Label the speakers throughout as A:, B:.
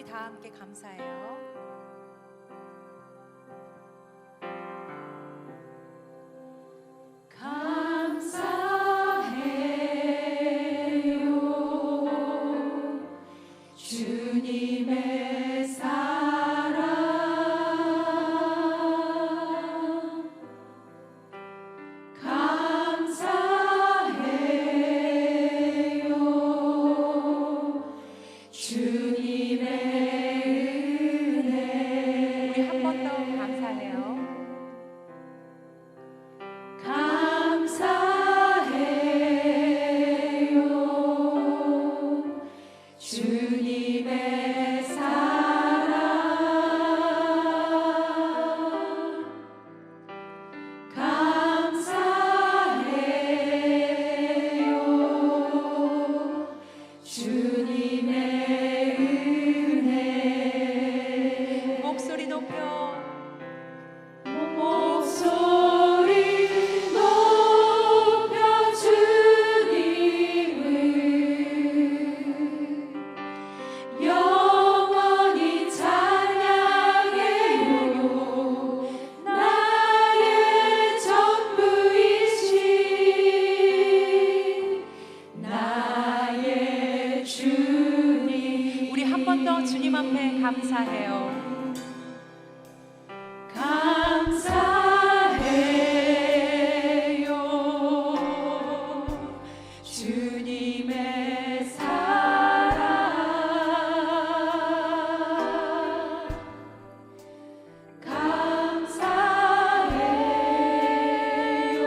A: 우리 다 함께 감사해요.
B: 주님의 사랑 감사해요. 주님의 은혜
A: 우리 한 번 더 감사해요.
B: 감사해요. 주님의 사랑 감사해요. 주님의 은혜
A: 목소리 높여
B: 목소리 높여 주님을 영원히 찬양해요. 나의 전부이신 나의 주님
A: 우리 한 번 더 주님 앞에 감사해요.
B: 감사해요. 주님의 사랑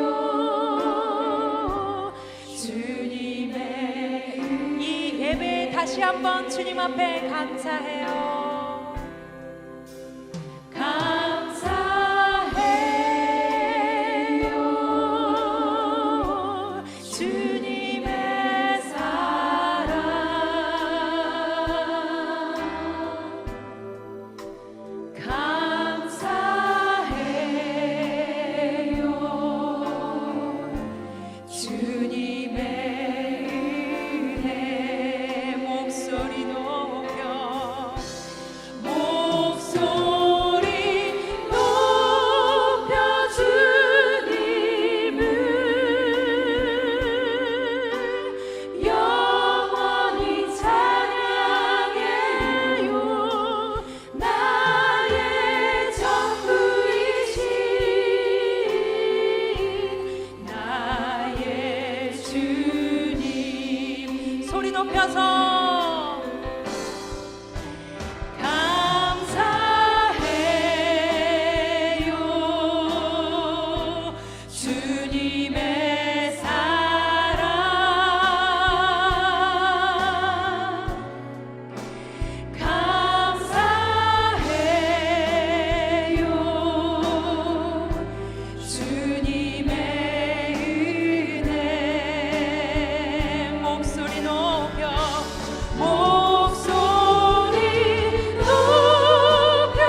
B: 감사해요. 주님의
A: 이 예배에 다시 한번 주님 앞에 감사해요.
B: 감사해요. 주님의 사랑 감사해요. 주님의 은혜
A: 목소리 높여
B: 목소리 높여 주님을 영원히 찬양해요. 나의 전부이신 나의 주님
A: 소리 높여서
B: 감사해요. 주님의 사랑 감사해요. 주님의 은혜
A: 목소리 높여
B: 목소리 높여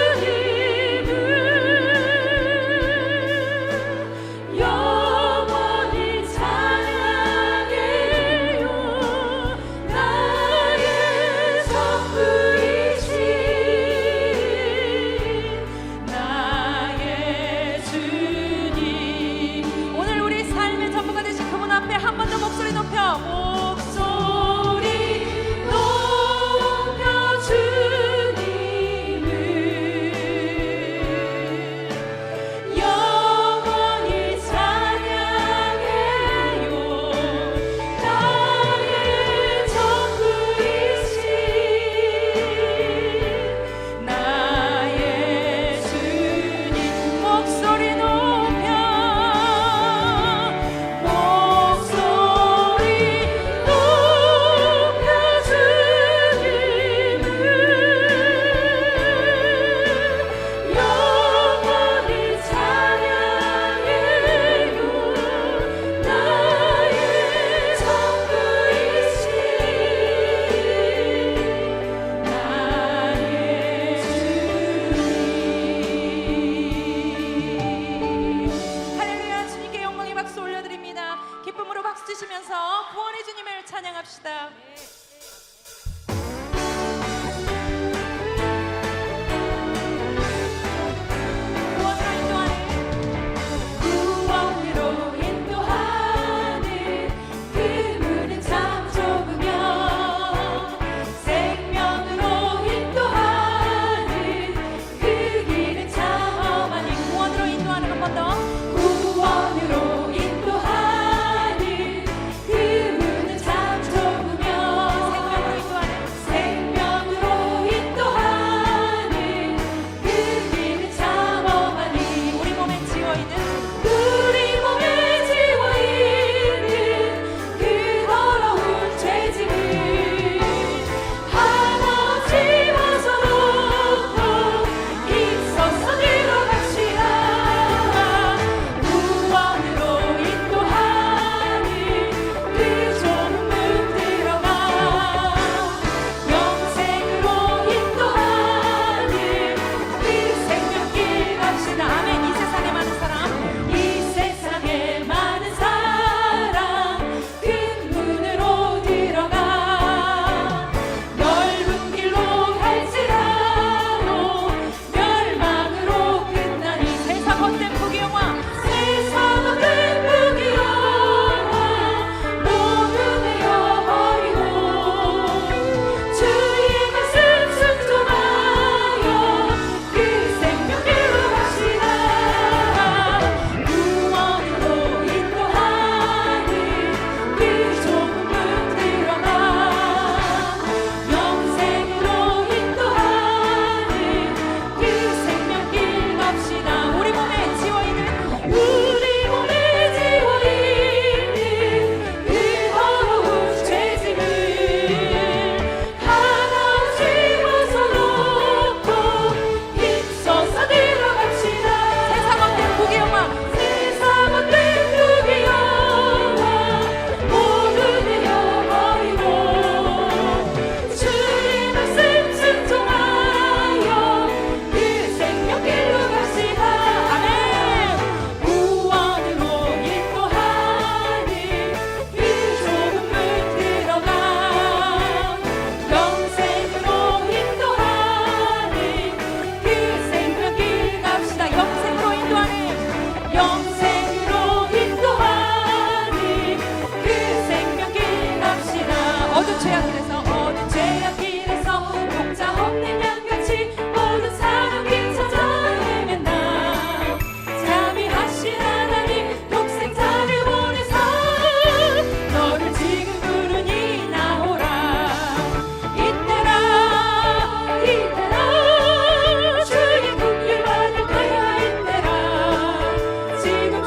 B: 주님을 영원히 찬양해요. 나의 전부이신 나의 주님
A: 오늘 우리 삶의 전부가 되신 그분 앞에 한 번 더 목소리 높여
B: 목소리 높여 주님을 영원히 찬양해요. 나의 전부이신 나의 주님
A: 목소리 높여
B: 목소리 높여 주님을 영원히 찬양해요. 나의 전부이신 나의 주님
A: 할렐루야. 주님께 영광의 박수 올려드립니다. 기쁨으로 박수 치시면서 구원의 주님을 찬양합시다.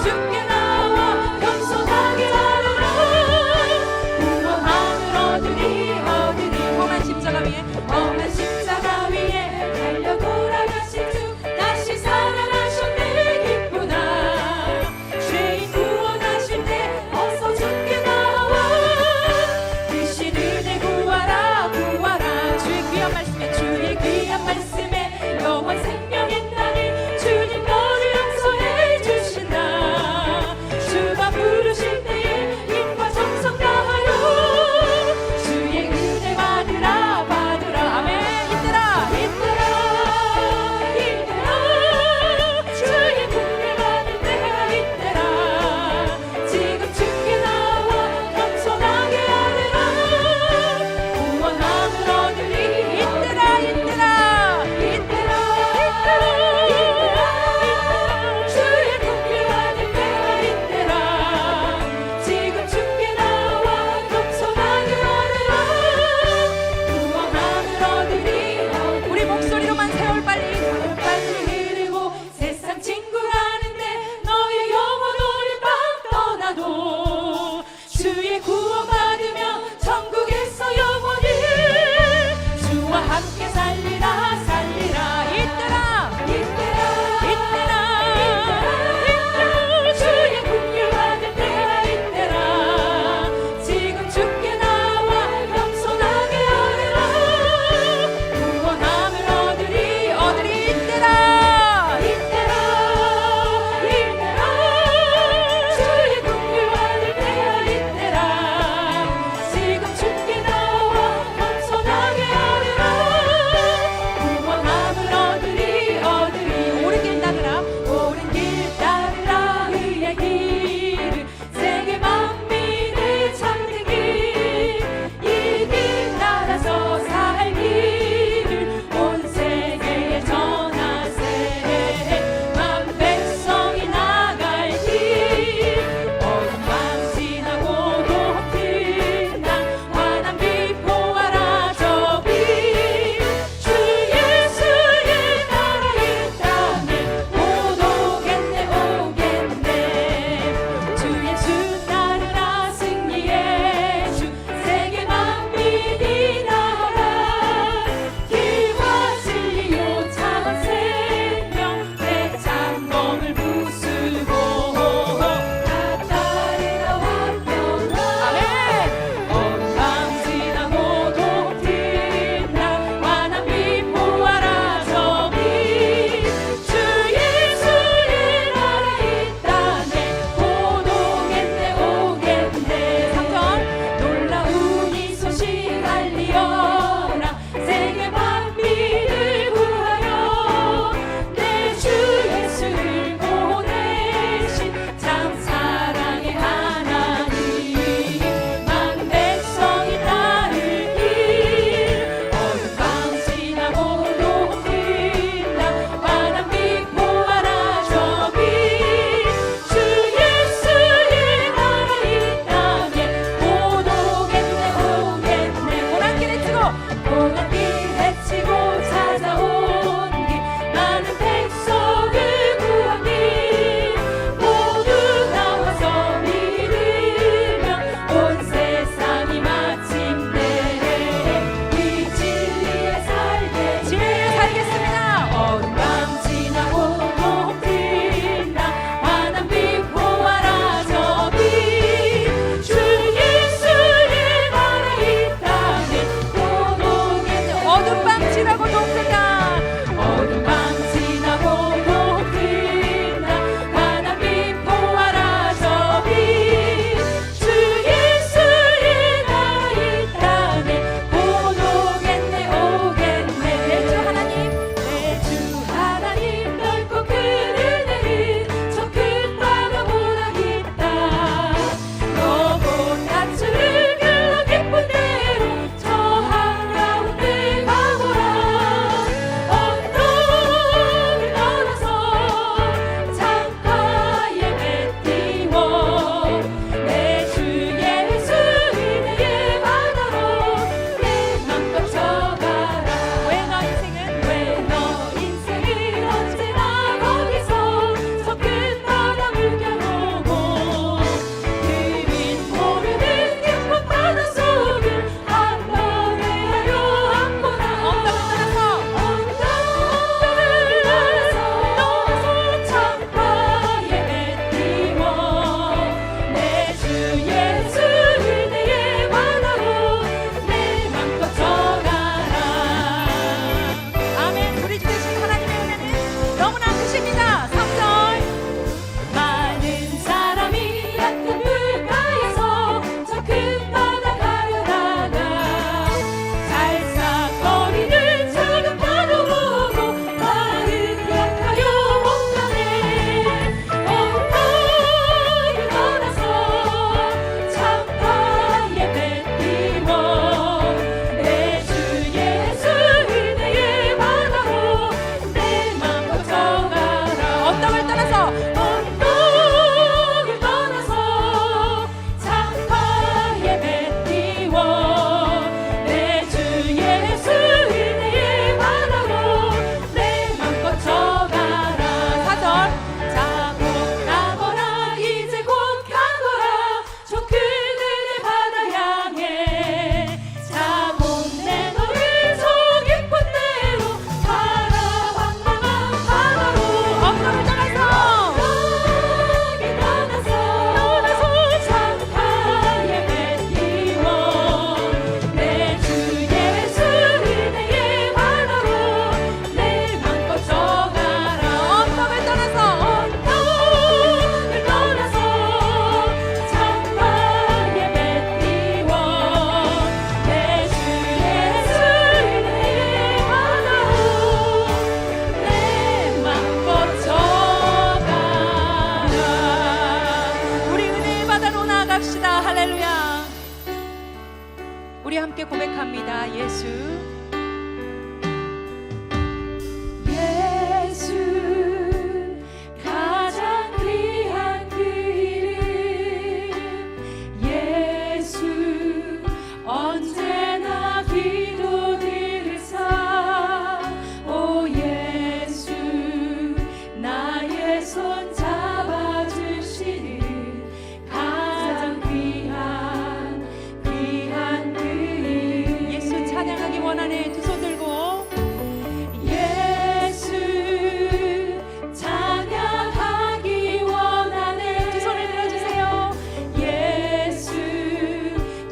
B: 주께 나와 겸손하게 하노라 구원함을 얻으리
A: 험한 십자가 위에
B: 험한 십자가 위에 달려 돌아가신 주 다시 살아나셨네 기쁘다 죄인 구원하실 때 어서 주께 나와 그 신은혜 구하라 구하라
A: 주의 귀한 말씀에
B: 주의 귀한 말씀에 영원 생명 있나니 주님 너를 용서해 주신다
A: 할렐루야. 우리 함께 고백합니다. 예수
B: 가장 귀한 그 이름 예수 언제나 기도 들으사 오 예수 나의 손 잡아주시는 가장 귀한 그 이름
A: 예수 찬양하기 원하네. 두 손 들고
B: 예수 찬양하기 원하네
A: 두 손을 들어주세요.
B: 예수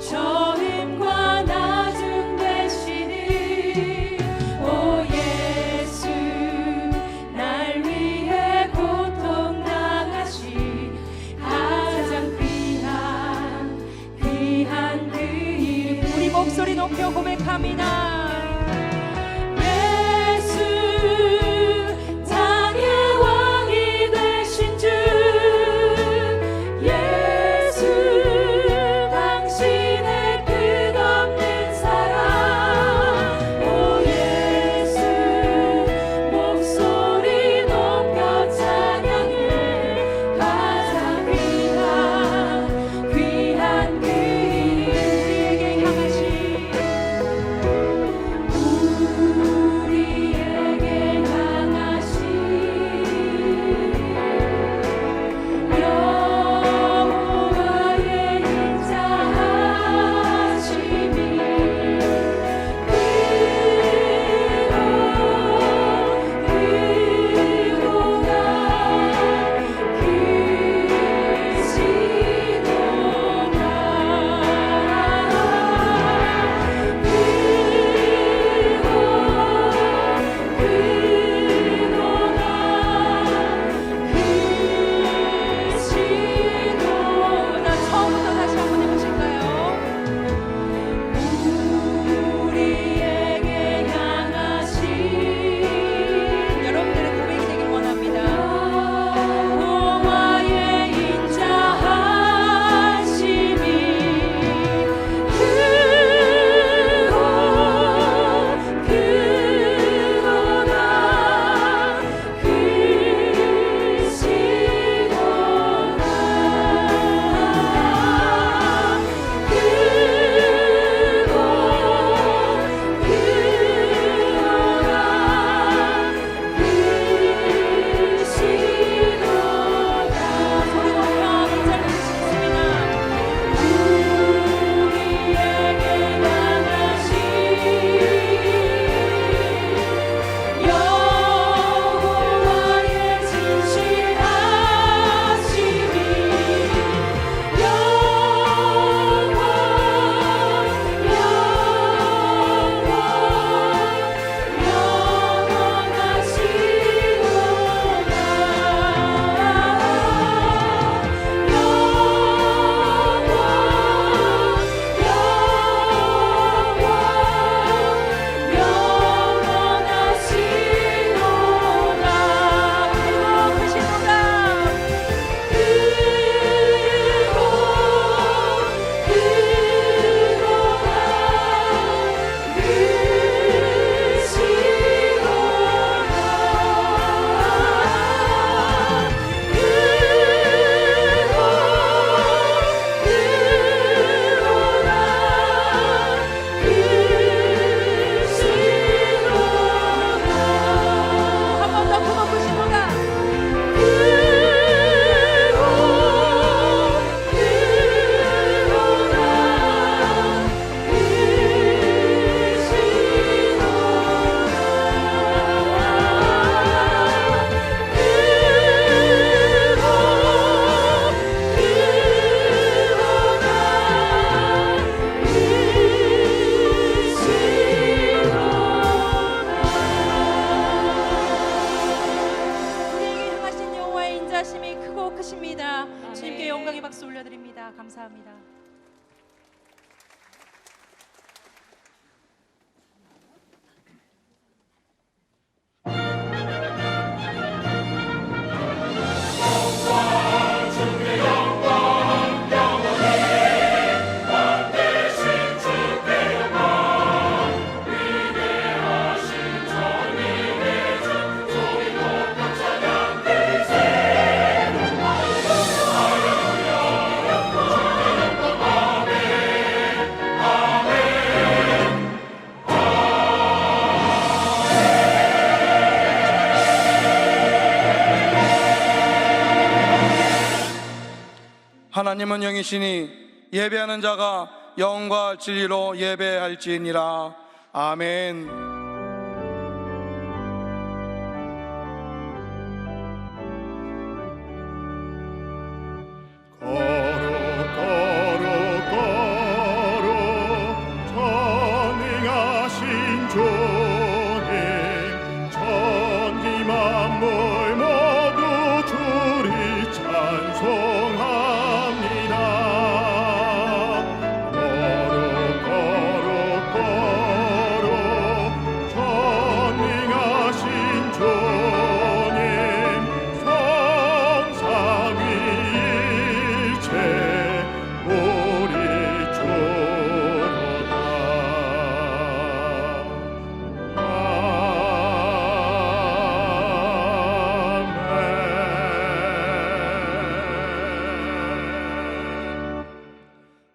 B: 처음과 나중 되시는 오 예수 날 위해 고통 당하신 가장 귀한 그 이름
A: 우리 목소리 높여 고백합니다.
B: 예수 땅의 왕이 되신 주 예수 당신의 끝없는 사랑 오 예수 목소리 높여 찬양해 가장 귀한 그 이름 우리에게 향하신 여호와의 인자하심이
A: 처음부터 다시 한번 해보실까요?
B: 우리에게 향하신
A: 여러분들의 고백이 되길 원합니다.
B: 여호와의 인자하심이
A: 소리 높여 인사를 드릴 수 있습니다.
B: 우리에게 향하신 여호와의 진실하심이
A: 한 번 더 크고 크시도다. 우리에게 향하신 여호와의 인자심이 크고 크십니다. 주님께 영광의 박수 올려드립니다. 감사합니다.
B: 영광 주의 영광 영원히
C: 하나님은 영이시니 예배하는 자가 영과 진리로 예배할지니라. 아멘.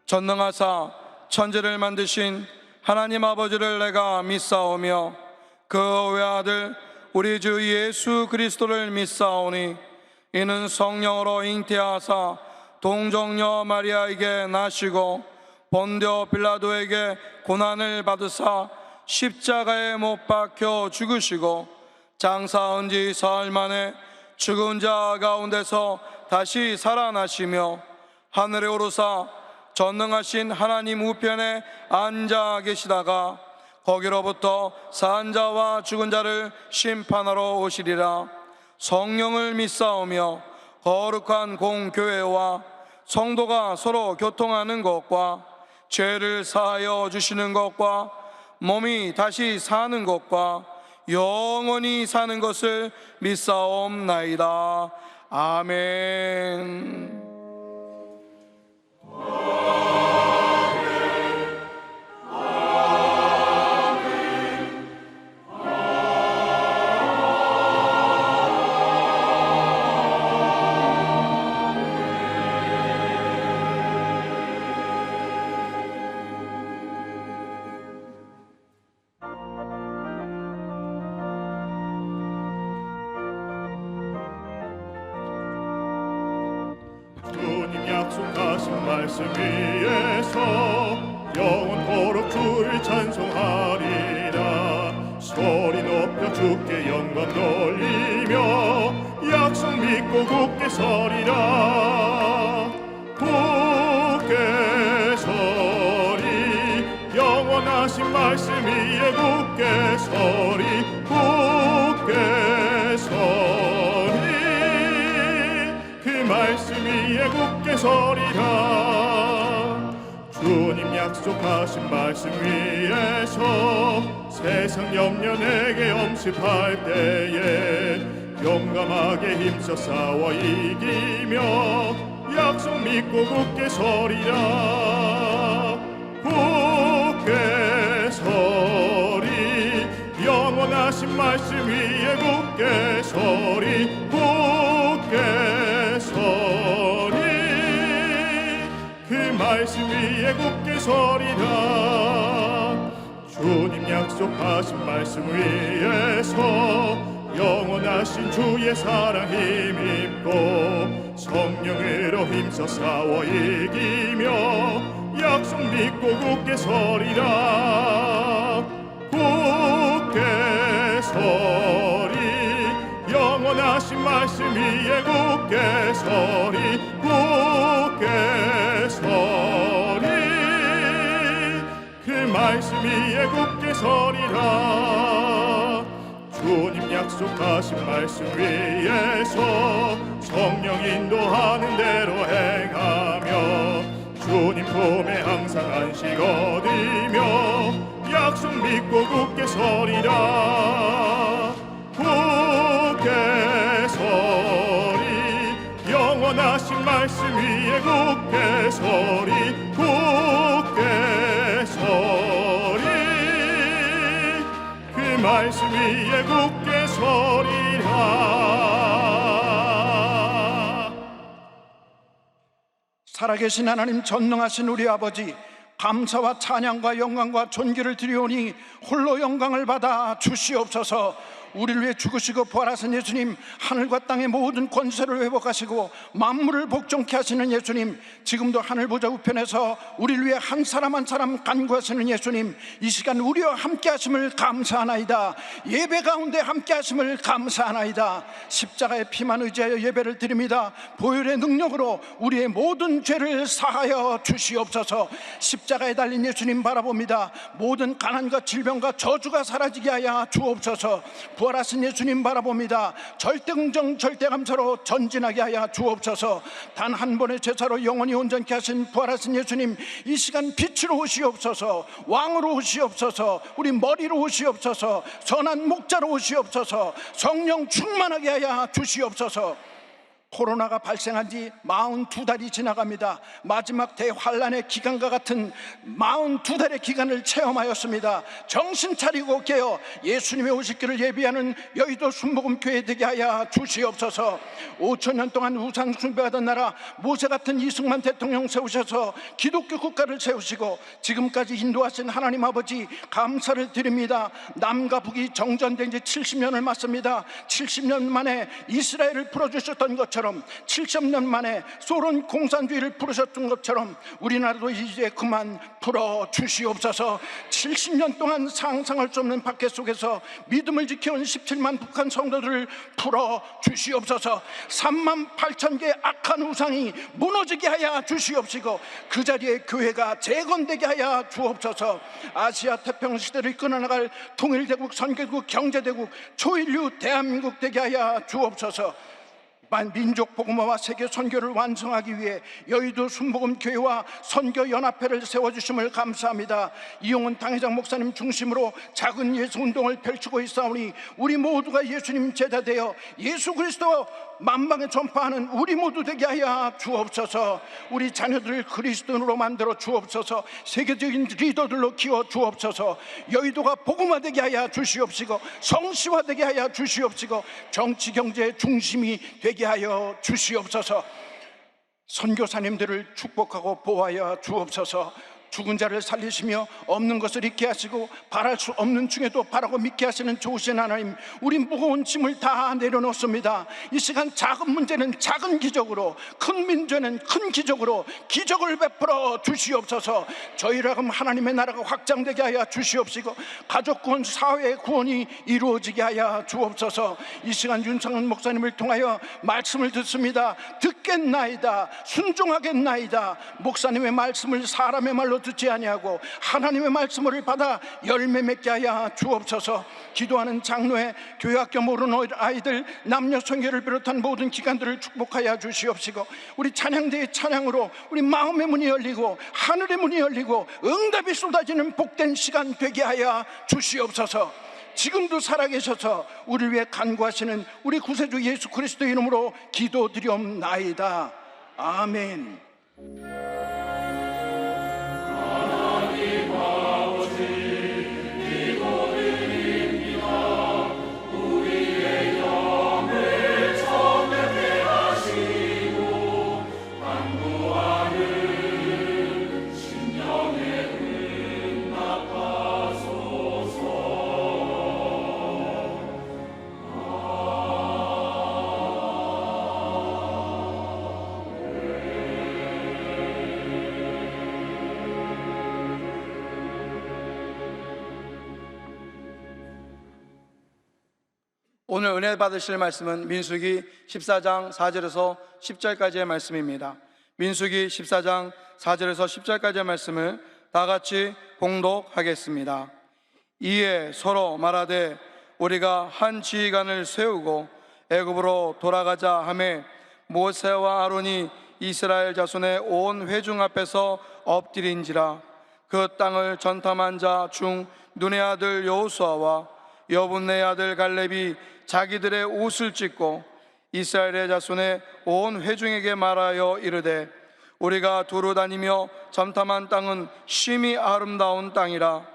C: 전능하사 천지를 만드신 하나님 아버지를 내가 믿사오며 그 외아들 우리 주 예수 그리스도를 믿사오니 이는 성령으로 잉태하사 동정녀 마리아에게 나시고 본디오 빌라도에게 고난을 받으사 십자가에 못 박혀 죽으시고 장사한 지 사흘 만에 죽은 자 가운데서 다시 살아나시며 하늘에 오르사 전능하신 하나님 우편에 앉아 계시다가 거기로부터 산 자와 죽은 자를 심판하러 오시리라. 성령을 믿사오며 거룩한 공교회와 성도가 서로 교통하는 것과 죄를 사하여 주시는 것과 몸이 다시 사는 것과 영원히 사는 것을 믿사옵나이다. 아멘.
D: 약속하신 말씀 위에서 영원토록 주를 찬송하리라. 소리 높여 주께 영광 돌리며 약속 믿고 굳게 서리라. 굳게 서리 영원하신 말씀 위에 굳게 서리 굳게 서리 그 말씀 위에 굳게 서리라. 주님 약속하신 말씀 위에서 세상 염려 내게 엄습할 때에 용감하게 힘써 싸워 이기며 약속 믿고 굳게 서리라. 굳게 서리 영원하신 말씀 위에 굳게 서리 굳게 서리 그 말씀 위에 굳게 서리라. 주님 약속하신 말씀 위에서 영원하신 주의 사랑 힘입고 성령으로 힘써 싸워 이기며 약속 믿고 굳게 서리라. 굳게 서리 영원하신 말씀 위에 굳게 서리 굳게 서리 그 말씀 위에 굳게 서리라. 주님 약속하신 말씀 위에서 성령 인도하는 대로 행하며 주님 품에 항상 안식 얻으며 약속 믿고 굳게 서리라. 굳게 서리 영원하신 말씀 위에 굳게 서리 굳게 서리 그 말씀 위에 굳게 서리라.
E: 살아계신 하나님 전능하신 우리 아버지, 감사와 찬양과 영광과 존귀를 드리오니 홀로 영광을 받아 주시옵소서. 우리를 위해 죽으시고 부활하신 예수님, 하늘과 땅의 모든 권세를 회복하시고 만물을 복종케 하시는 예수님, 지금도 하늘 보좌 우편에서 우리를 위해 한 사람 한 사람 간구하시는 예수님, 이 시간 우리와 함께 하심을 감사하나이다. 예배 가운데 함께 하심을 감사하나이다. 십자가의 피만 의지하여 예배를 드립니다. 보혈의 능력으로 우리의 모든 죄를 사하여 주시옵소서. 십자가에 달린 예수님 바라봅니다. 모든 가난과 질병과 저주가 사라지게 하여 주옵소서. 부활하신 예수님 바라봅니다. 절대 긍정 절대 감사로 전진하게 하여 주옵소서. 단 한 번의 제사로 영원히 온전케 하신 부활하신 예수님, 이 시간 빛으로 오시옵소서. 왕으로 오시옵소서. 우리 머리로 오시옵소서. 선한 목자로 오시옵소서. 성령 충만하게 하여 주시옵소서. 코로나가 발생한 지 42달이 지나갑니다. 마지막 대환란의 기간과 같은 42달의 기간을 체험하였습니다. 정신 차리고 깨어 예수님의 오실 길을 예비하는 여의도 순복음교회 되게 하여 주시옵소서. 5천년 동안 우상 숭배하던 나라 모세 같은 이승만 대통령 세우셔서 기독교 국가를 세우시고 지금까지 인도하신 하나님 아버지 감사를 드립니다. 남과 북이 정전된 지 70년을 맞습니다. 70년 만에 이스라엘을 풀어주셨던 것처럼, 70년 만에 소련 공산주의를 풀으셨던 것처럼 우리나라도 이제 그만 풀어 주시옵소서. 70년 동안 상상할 수 없는 박해 속에서 믿음을 지켜온 17만 북한 성도들을 풀어 주시옵소서. 3만 8천 개의 악한 우상이 무너지게 하여 주시옵시고 그 자리에 교회가 재건되게 하여 주옵소서. 아시아 태평양 시대를 이끌어나갈 통일대국, 선교국, 경제대국, 초인류 대한민국 되게 하여 주옵소서. 민족 복음화와 세계 선교를 완성하기 위해 여의도 순복음교회와 선교연합회를 세워주심을 감사합니다. 이용훈 당회장 목사님 중심으로 작은 예수운동을 펼치고 있사오니 우리 모두가 예수님 제자 되어 예수 그리스도 만방에 전파하는 우리 모두 되게 하여 주옵소서. 우리 자녀들을 그리스도인으로 만들어 주옵소서. 세계적인 리더들로 키워 주옵소서. 여의도가 복음화되게 하여 주시옵시고 성시화되게 하여 주시옵시고 정치 경제의 중심이 되게 하여 주시옵소서. 선교사님들을 축복하고 보호하여 주옵소서. 죽은 자를 살리시며 없는 것을 있게 하시고 바랄 수 없는 중에도 바라고 믿게 하시는 좋으신 하나님, 우리 무거운 짐을 다 내려놓습니다. 이 시간 작은 문제는 작은 기적으로, 큰 문제는 큰 기적으로 기적을 베풀어 주시옵소서. 저희를 하금 하나님의 나라가 확장되게 하여 주시옵시고 가족 구원, 사회 구원이 이루어지게 하여 주옵소서. 이 시간 윤상은 목사님을 통하여 말씀을 듣습니다. 듣겠나이다, 순종하겠나이다. 목사님의 말씀을 사람의 말로 듣지 아니하고 하나님의 말씀을 받아 열매 맺게 하여 주옵소서. 기도하는 장로회, 교회학교 모르는 아이들, 남녀 선교를 비롯한 모든 기관들을 축복하여 주시옵시고 우리 찬양대의 찬양으로 우리 마음의 문이 열리고 하늘의 문이 열리고 응답이 쏟아지는 복된 시간 되게 하여 주시옵소서. 지금도 살아계셔서 우리를 위해 간구하시는 우리 구세주 예수 그리스도 이름으로 기도드리옵나이다. 아멘.
C: 오늘 은혜 받으실 말씀은 민수기 14장 4절에서 10절까지의 말씀입니다. 민수기 14장 4절에서 10절까지의 말씀을 다 같이 봉독하겠습니다. 이에 서로 말하되 우리가 한 지휘관을 세우고 애굽으로 돌아가자 하매 모세와 아론이 이스라엘 자손의 온 회중 앞에서 엎드린지라. 그 땅을 전탐한 자 중 눈의 아들 여호수아와 여분네 아들 갈렙이 자기들의 옷을 찢고 이스라엘의 자손의 온 회중에게 말하여 이르되 우리가 두루 다니며 점탐한 땅은 심히 아름다운 땅이라.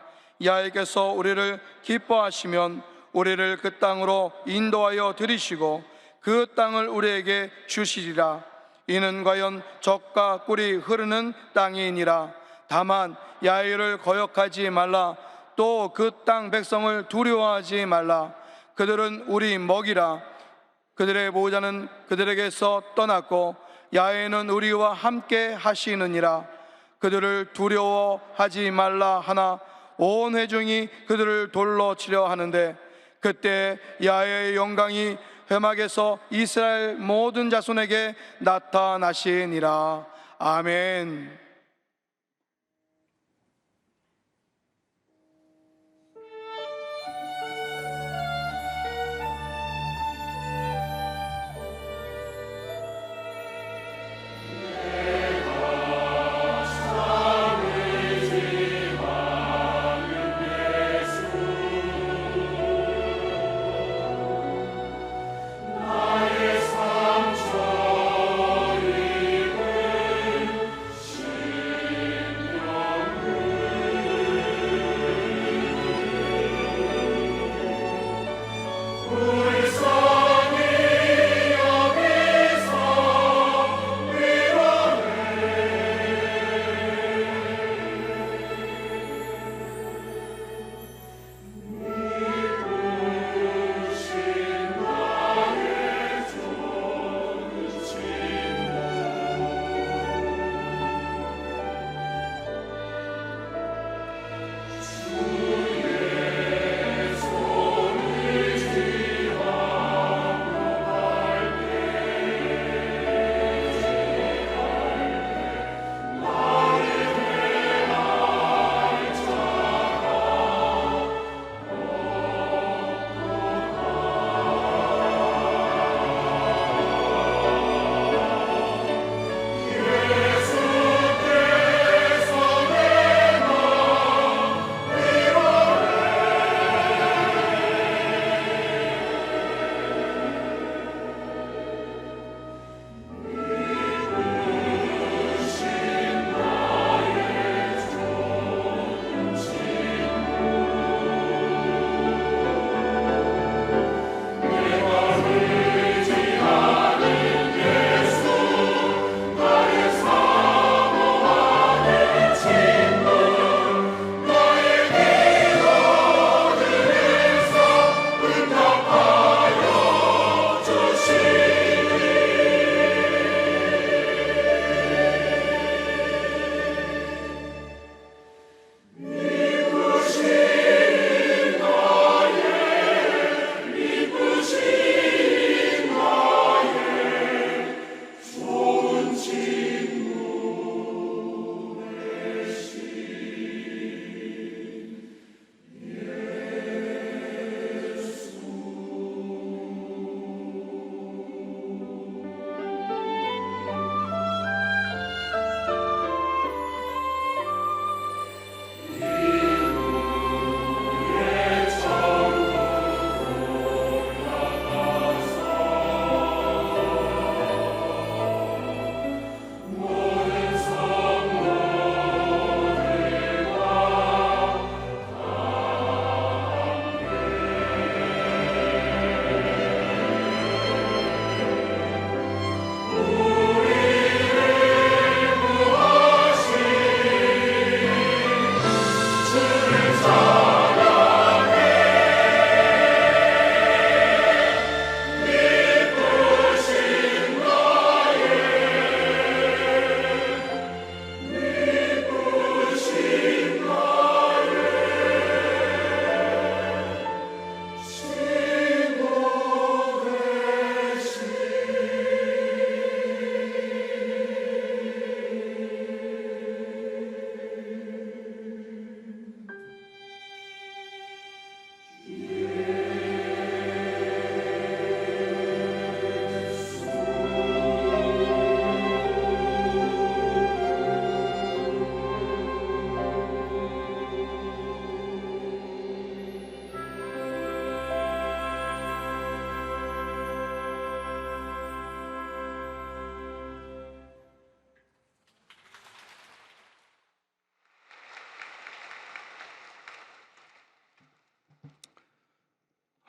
C: 야훼께서 우리를 기뻐하시면 우리를 그 땅으로 인도하여 들이시고 그 땅을 우리에게 주시리라. 이는 과연 젖과 꿀이 흐르는 땅이니라. 다만 야훼를 거역하지 말라. 또 그 땅 백성을 두려워하지 말라. 그들은 우리 먹이라. 그들의 보호자는 그들에게서 떠났고 야훼는 우리와 함께 하시느니라. 그들을 두려워하지 말라 하나 온 회중이 그들을 돌로 치려 하는데 그때 야훼의 영광이 회막에서 이스라엘 모든 자손에게 나타나시니라. 아멘.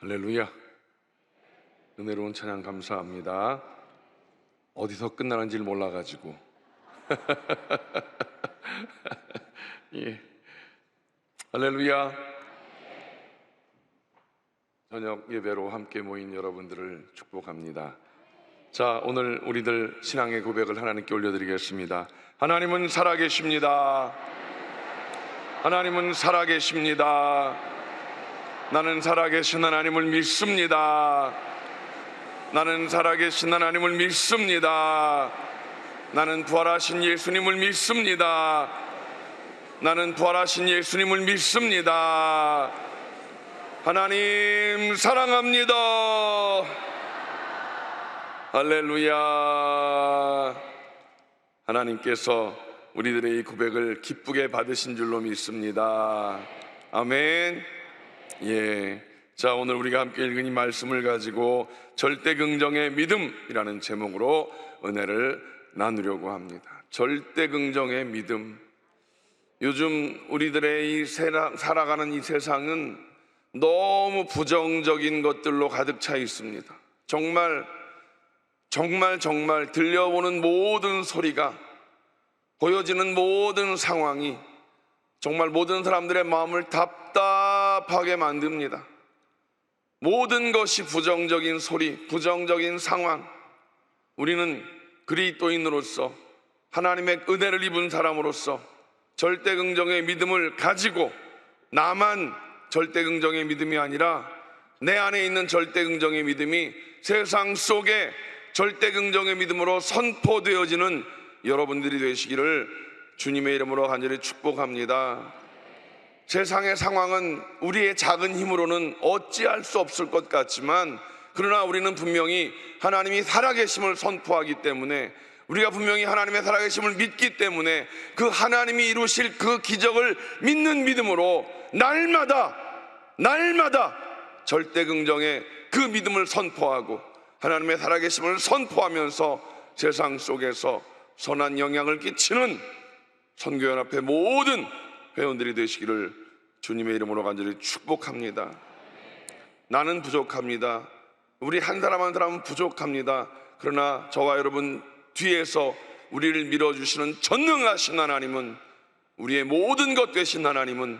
F: 할렐루야. 은혜로운 찬양 감사합니다. 어디서 끝나는지를 몰라가지고 예. 할렐루야. 저녁 예배로 함께 모인 여러분들을 축복합니다. 자, 오늘 우리들 신앙의 고백을 하나님께 올려드리겠습니다. 하나님은 살아계십니다. 하나님은 살아계십니다. 나는 살아계신 하나님을 믿습니다. 나는 살아계신 하나님을 믿습니다. 나는 부활하신 예수님을 믿습니다. 나는 부활하신 예수님을 믿습니다. 하나님 사랑합니다. 할렐루야. 하나님께서 우리들의 이 고백을 기쁘게 받으신 줄로 믿습니다. 아멘. 예. 자, 오늘 우리가 함께 읽은 이 말씀을 가지고 절대 긍정의 믿음이라는 제목으로 은혜를 나누려고 합니다. 절대 긍정의 믿음. 요즘 우리들의 이 살아가는 이 세상은 너무 부정적인 것들로 가득 차 있습니다. 정말 들려오는 모든 소리가, 보여지는 모든 상황이 정말 모든 사람들의 마음을 답답하게 만듭니다. 모든 것이 부정적인 소리, 부정적인 상황. 우리는 그리스도인으로서, 하나님의 은혜를 입은 사람으로서 절대 긍정의 믿음을 가지고, 나만 절대 긍정의 믿음이 아니라 내 안에 있는 절대 긍정의 믿음이 세상 속에 절대 긍정의 믿음으로 선포되어지는 여러분들이 되시기를 주님의 이름으로 간절히 축복합니다. 세상의 상황은 우리의 작은 힘으로는 어찌할 수 없을 것 같지만, 그러나 우리는 분명히 하나님이 살아계심을 선포하기 때문에, 우리가 분명히 하나님의 살아계심을 믿기 때문에 그 하나님이 이루실 그 기적을 믿는 믿음으로 날마다 절대 긍정의 그 믿음을 선포하고 하나님의 살아계심을 선포하면서 세상 속에서 선한 영향을 끼치는 선교연합회 모든 회원들이 되시기를 주님의 이름으로 간절히 축복합니다. 나는 부족합니다. 우리 한 사람 한 사람은 부족합니다. 그러나 저와 여러분 뒤에서 우리를 밀어주시는 전능하신 하나님은, 우리의 모든 것 되신 하나님은,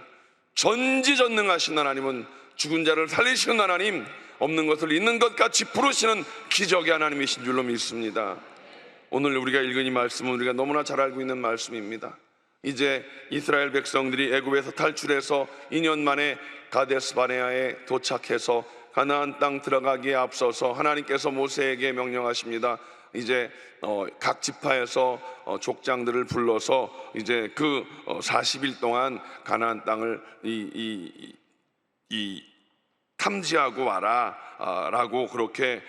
F: 전지전능하신 하나님은, 죽은 자를 살리시는 하나님, 없는 것을 있는 것 같이 부르시는 기적의 하나님이신 줄로 믿습니다. 오늘 우리가 읽은 이 말씀은 우리가 너무나 잘 알고 있는 말씀입니다. 이제 이스라엘 백성들이 애굽에서 탈출해서 2년 만에 가데스 바네아에 도착해서 가나안 땅 들어가기에 앞서서 하나님께서 모세에게 명령하십니다. 이제 각 지파에서 족장들을 불러서 이제 그 40일 동안 가나안 땅을 탐지하고 와라 라고 그렇게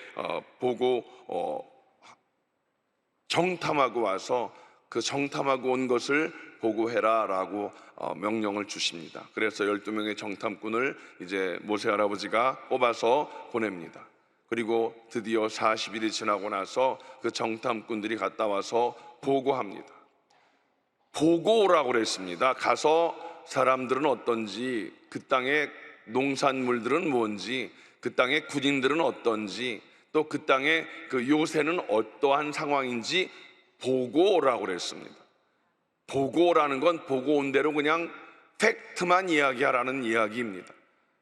F: 보고 정탐하고 와서 그 정탐하고 온 것을 보고해라 라고 명령을 주십니다. 그래서 12명의 정탐꾼을 이제 모세 할아버지가 뽑아서 보냅니다. 그리고 드디어 40일이 지나고 나서 그 정탐꾼들이 갔다 와서 보고합니다. 보고 오라고 그랬습니다. 가서 사람들은 어떤지, 그 땅의 농산물들은 뭔지, 그 땅의 군인들은 어떤지, 또 그 땅의 그 요새는 어떠한 상황인지 보고 오라고 그랬습니다. 보고 오라는 건 보고 온 대로 그냥 팩트만 이야기하라는 이야기입니다.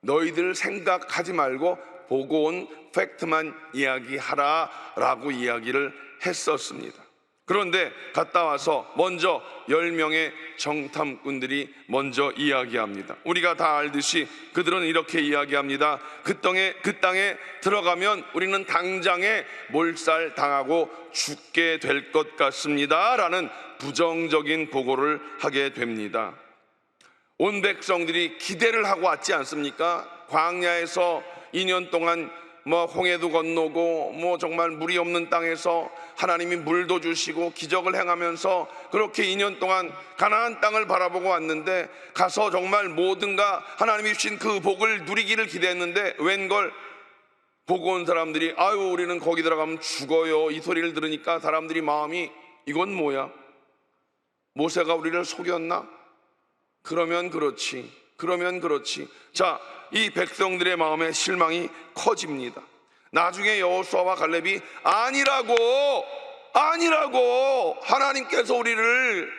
F: 너희들 생각하지 말고 보고 온 팩트만 이야기하라 라고 이야기를 했었습니다. 그런데 갔다 와서 먼저 10명의 정탐꾼들이 먼저 이야기합니다. 우리가 다 알듯이 그들은 이렇게 이야기합니다. 그 땅에 들어가면 우리는 당장에 몰살 당하고 죽게 될 것 같습니다 라는 부정적인 보고를 하게 됩니다. 온 백성들이 기대를 하고 왔지 않습니까? 광야에서 2년 동안 홍해도 건너고 정말 물이 없는 땅에서 하나님이 물도 주시고 기적을 행하면서 그렇게 2년 동안 가나안 땅을 바라보고 왔는데, 가서 정말 뭐든가 하나님이 주신 그 복을 누리기를 기대했는데, 웬걸 보고 온 사람들이 아유 우리는 거기 들어가면 죽어요 이 소리를 들으니까 사람들이 마음이 이건 뭐야? 모세가 우리를 속였나? 그러면 그렇지. 자, 이 백성들의 마음에 실망이 커집니다. 나중에 여호수아와 갈렙이 아니라고 하나님께서 우리를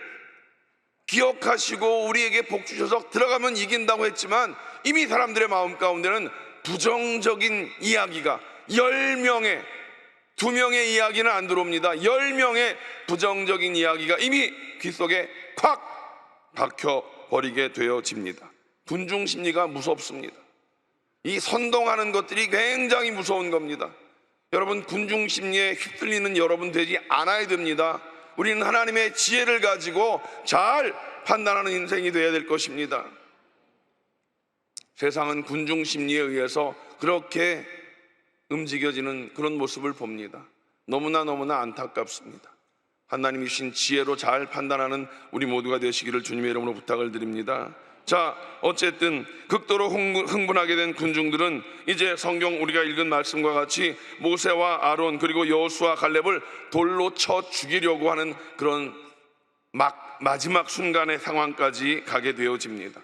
F: 기억하시고 우리에게 복 주셔서 들어가면 이긴다고 했지만, 이미 사람들의 마음 가운데는 부정적인 이야기가 10명의 2명의 이야기는 안 들어옵니다. 10명의 부정적인 이야기가 이미 귀 속에 콱 박혀버리게 되어집니다. 군중 심리가 무섭습니다. 이 선동하는 것들이 굉장히 무서운 겁니다. 여러분, 군중 심리에 휩쓸리는 여러분 되지 않아야 됩니다. 우리는 하나님의 지혜를 가지고 잘 판단하는 인생이 되어야 될 것입니다. 세상은 군중 심리에 의해서 그렇게 움직여지는 그런 모습을 봅니다. 너무나 안타깝습니다. 하나님이 주신 지혜로 잘 판단하는 우리 모두가 되시기를 주님의 이름으로 부탁을 드립니다. 자, 어쨌든 극도로 흥분하게 된 군중들은 이제 성경 우리가 읽은 말씀과 같이 모세와 아론 그리고 여호수아 갈렙을 돌로 쳐 죽이려고 하는 그런 마지막 순간의 상황까지 가게 되어집니다.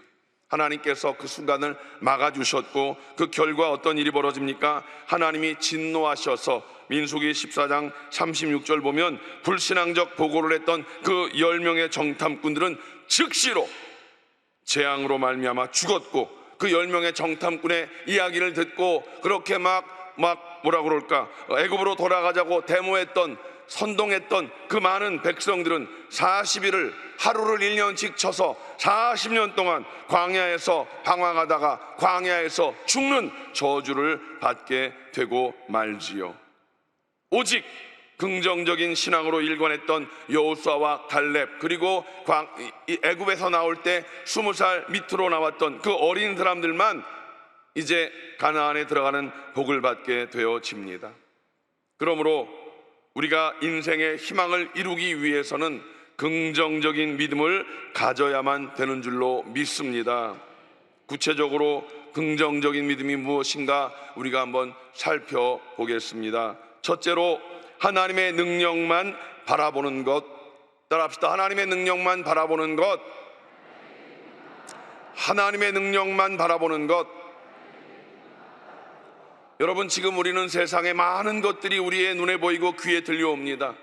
F: 하나님께서 그 순간을 막아주셨고 그 결과 어떤 일이 벌어집니까? 하나님이 진노하셔서 민수기 14장 36절 보면 불신앙적 보고를 했던 그 10명의 정탐꾼들은 즉시로 재앙으로 말미암아 죽었고, 그 10명의 정탐꾼의 이야기를 듣고 그렇게 막 뭐라 그럴까, 애굽으로 돌아가자고 데모했던, 선동했던 그 많은 백성들은 40일을 하루를 1년씩 쳐서 40년 동안 광야에서 방황하다가 광야에서 죽는 저주를 받게 되고 말지요. 오직 긍정적인 신앙으로 일관했던 여호수아와 갈렙, 그리고 애굽에서 나올 때 20살 밑으로 나왔던 그 어린 사람들만 이제 가나안에 들어가는 복을 받게 되어집니다. 그러므로 우리가 인생의 희망을 이루기 위해서는 긍정적인 믿음을 가져야만 되는 줄로 믿습니다. 구체적으로 긍정적인 믿음이 무엇인가 우리가 한번 살펴보겠습니다. 첫째로 하나님의 능력만 바라보는 것. 따라합시다. 하나님의 능력만 바라보는 것. 하나님의 능력만 바라보는 것. 여러분, 지금 우리는 세상에 많은 것들이 우리의 눈에 보이고 귀에 들려옵니다.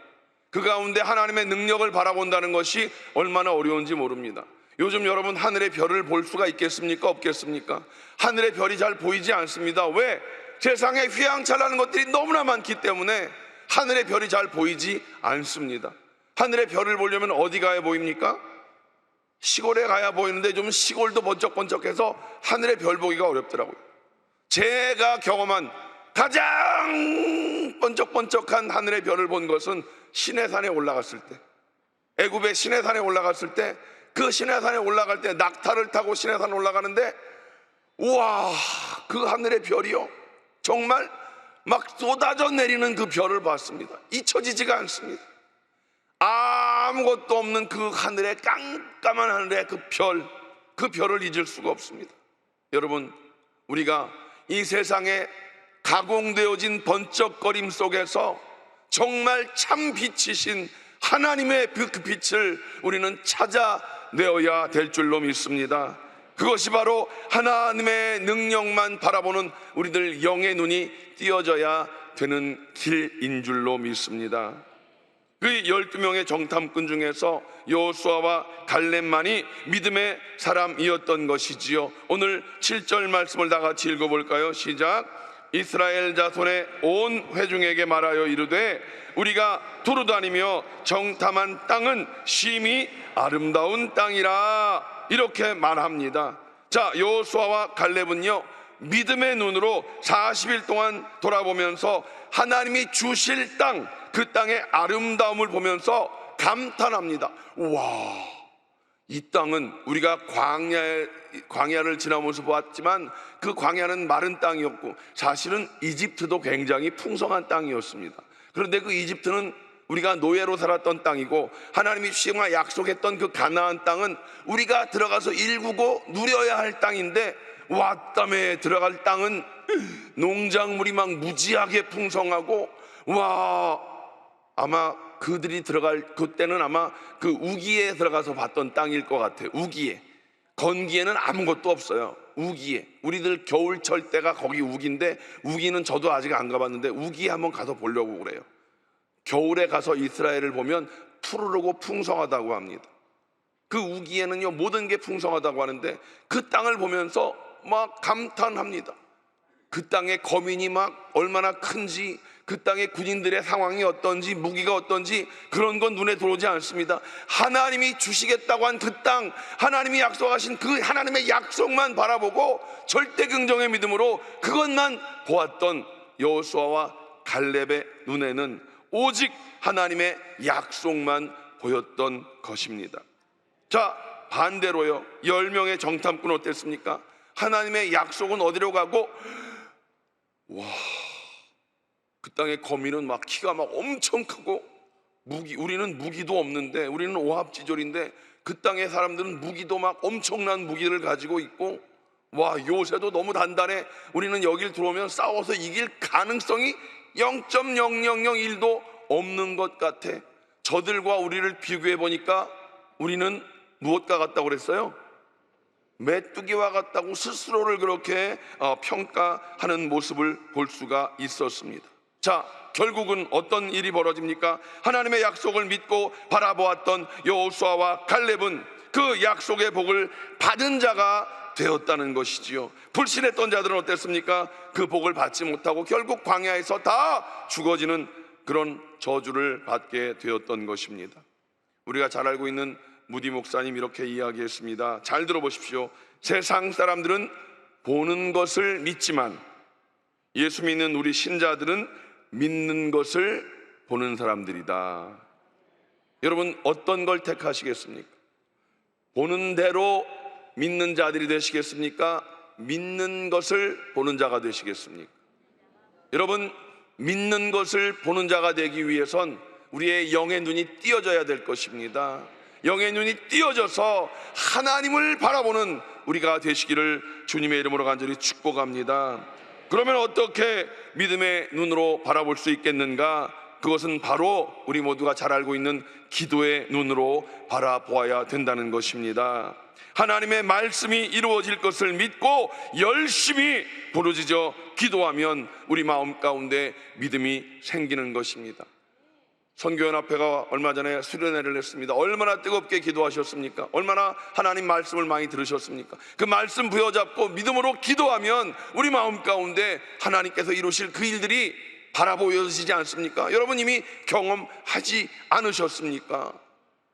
F: 그 가운데 하나님의 능력을 바라본다는 것이 얼마나 어려운지 모릅니다. 요즘 여러분 하늘의 별을 볼 수가 있겠습니까? 없겠습니까? 하늘의 별이 잘 보이지 않습니다. 왜? 세상에 휘황찬란한 것들이 너무나 많기 때문에 하늘의 별이 잘 보이지 않습니다. 하늘의 별을 보려면 어디 가야 보입니까? 시골에 가야 보이는데 좀 시골도 번쩍번쩍해서 하늘의 별 보기가 어렵더라고요. 제가 경험한 가장 번쩍번쩍한 하늘의 별을 본 것은 시내산에 올라갔을 때, 애굽의 시내산에 올라갔을 때, 그 시내산에 올라갈 때 낙타를 타고 시내산 올라가는데, 우와, 그 하늘의 별이요, 정말 막 쏟아져 내리는 그 별을 봤습니다. 잊혀지지가 않습니다. 아무것도 없는 그 하늘의, 깜깜한 하늘의 그 별을 잊을 수가 없습니다. 여러분, 우리가 이 세상에 가공되어진 번쩍거림 속에서 정말 참 빛이신 하나님의 그 빛을 우리는 찾아내어야 될 줄로 믿습니다. 그것이 바로 하나님의 능력만 바라보는 우리들 영의 눈이 띄어져야 되는 길인 줄로 믿습니다. 그 12명의 정탐꾼 중에서 여호수아와 갈렙만이 믿음의 사람이었던 것이지요. 오늘 7절 말씀을 다 같이 읽어볼까요? 시작. 이스라엘 자손의 온 회중에게 말하여 이르되 우리가 두루다니며 정탐한 땅은 심히 아름다운 땅이라, 이렇게 말합니다. 자, 여호수아와 갈렙은요, 믿음의 눈으로 40일 동안 돌아보면서 하나님이 주실 땅, 그 땅의 아름다움을 보면서 감탄합니다. 와, 이 땅은 우리가 광야를 지나면서 보았지만 그 광야는 마른 땅이었고 사실은 이집트도 굉장히 풍성한 땅이었습니다. 그런데 그 이집트는 우리가 노예로 살았던 땅이고, 하나님이 주시고 약속했던 그 가나안 땅은 우리가 들어가서 일구고 누려야 할 땅인데, 왔다며 들어갈 땅은 농작물이 막 무지하게 풍성하고, 와, 아마 그들이 들어갈 그때는 아마 그 우기에 들어가서 봤던 땅일 것 같아요. 우기에. 건기에는 아무것도 없어요. 우기에. 우리들 겨울철 때가 거기 우기인데, 우기는 저도 아직 안 가봤는데 우기에 한번 가서 보려고 그래요. 겨울에 가서 이스라엘을 보면 푸르르고 풍성하다고 합니다. 그 우기에는요, 모든 게 풍성하다고 하는데 그 땅을 보면서 막 감탄합니다. 그 땅의 거민이 막 얼마나 큰지, 그 땅의 군인들의 상황이 어떤지, 무기가 어떤지 그런 건 눈에 들어오지 않습니다. 하나님이 주시겠다고 한 그 땅, 하나님이 약속하신 그 하나님의 약속만 바라보고 절대 긍정의 믿음으로 그것만 보았던 여호수아와 갈렙의 눈에는 오직 하나님의 약속만 보였던 것입니다. 자, 반대로요, 10명의 정탐꾼 어땠습니까? 하나님의 약속은 어디로 가고, 그 땅의 거민은 막 키가 막 엄청 크고, 우리는 무기도 없는데, 우리는 오합지졸인데 그 땅의 사람들은 무기도 막 엄청난 무기를 가지고 있고, 요새도 너무 단단해. 우리는 여길 들어오면 싸워서 이길 가능성이 0.0001도 없는 것 같아. 저들과 우리를 비교해 보니까 우리는 무엇과 같다고 그랬어요? 메뚜기와 같다고 스스로를 그렇게 평가하는 모습을 볼 수가 있었습니다. 자, 결국은 어떤 일이 벌어집니까? 하나님의 약속을 믿고 바라보았던 여호수아와 갈렙은 그 약속의 복을 받은 자가 되었다는 것이지요. 불신했던 자들은 어땠습니까? 그 복을 받지 못하고 결국 광야에서 다 죽어지는 그런 저주를 받게 되었던 것입니다. 우리가 잘 알고 있는 무디 목사님 이렇게 이야기했습니다. 잘 들어보십시오. 세상 사람들은 보는 것을 믿지만 예수 믿는 우리 신자들은 믿는 것을 보는 사람들이다. 여러분, 어떤 걸 택하시겠습니까? 보는 대로 믿는 자들이 되시겠습니까? 믿는 것을 보는 자가 되시겠습니까? 여러분, 믿는 것을 보는 자가 되기 위해선 우리의 영의 눈이 띄어져야 될 것입니다. 영의 눈이 띄어져서 하나님을 바라보는 우리가 되시기를 주님의 이름으로 간절히 축복합니다. 그러면 어떻게 믿음의 눈으로 바라볼 수 있겠는가? 그것은 바로 우리 모두가 잘 알고 있는 기도의 눈으로 바라보아야 된다는 것입니다. 하나님의 말씀이 이루어질 것을 믿고 열심히 부르짖어 기도하면 우리 마음 가운데 믿음이 생기는 것입니다. 선교연합회가 얼마 전에 수련회를 했습니다. 얼마나 뜨겁게 기도하셨습니까? 얼마나 하나님 말씀을 많이 들으셨습니까? 그 말씀 부여잡고 믿음으로 기도하면 우리 마음 가운데 하나님께서 이루실 그 일들이 바라보여지지 않습니까? 여러분 이미 경험하지 않으셨습니까?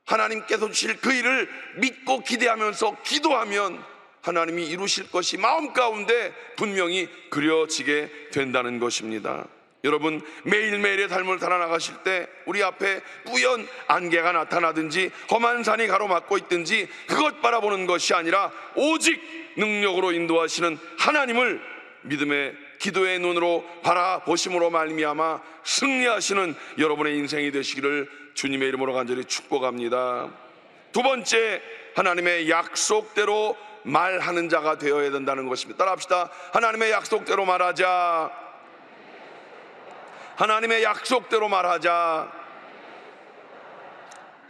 F: 하나님께서 주실 그 일을 믿고 기대하면서 기도하면 하나님이 이루실 것이 마음 가운데 분명히 그려지게 된다는 것입니다. 여러분, 매일매일의 삶을 살아나가실 때 우리 앞에 뿌연 안개가 나타나든지 험한 산이 가로막고 있든지 그것 바라보는 것이 아니라 오직 능력으로 인도하시는 하나님을 믿음의 기도의 눈으로 바라보심으로 말미암아 승리하시는 여러분의 인생이 되시기를 주님의 이름으로 간절히 축복합니다. 두 번째, 하나님의 약속대로 말하는 자가 되어야 된다는 것입니다. 따라합시다. 하나님의 약속대로 말하자. 하나님의 약속대로 말하자.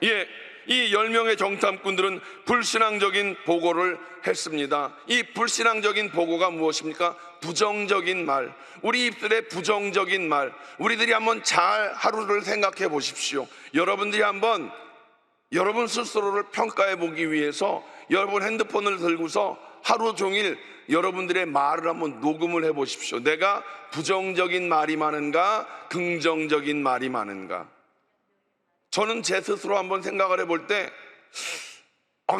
F: 예, 이 10명의 정탐꾼들은 불신앙적인 보고를 했습니다. 이 불신앙적인 보고가 무엇입니까? 부정적인 말, 우리 입술에 부정적인 말. 우리들이 한번 잘 하루를 생각해 보십시오. 여러분들이 한번 여러분 스스로를 평가해 보기 위해서 여러분 핸드폰을 들고서 하루 종일 여러분들의 말을 한번 녹음을 해 보십시오. 내가 부정적인 말이 많은가, 긍정적인 말이 많은가. 저는 제 스스로 한번 생각을 해볼 때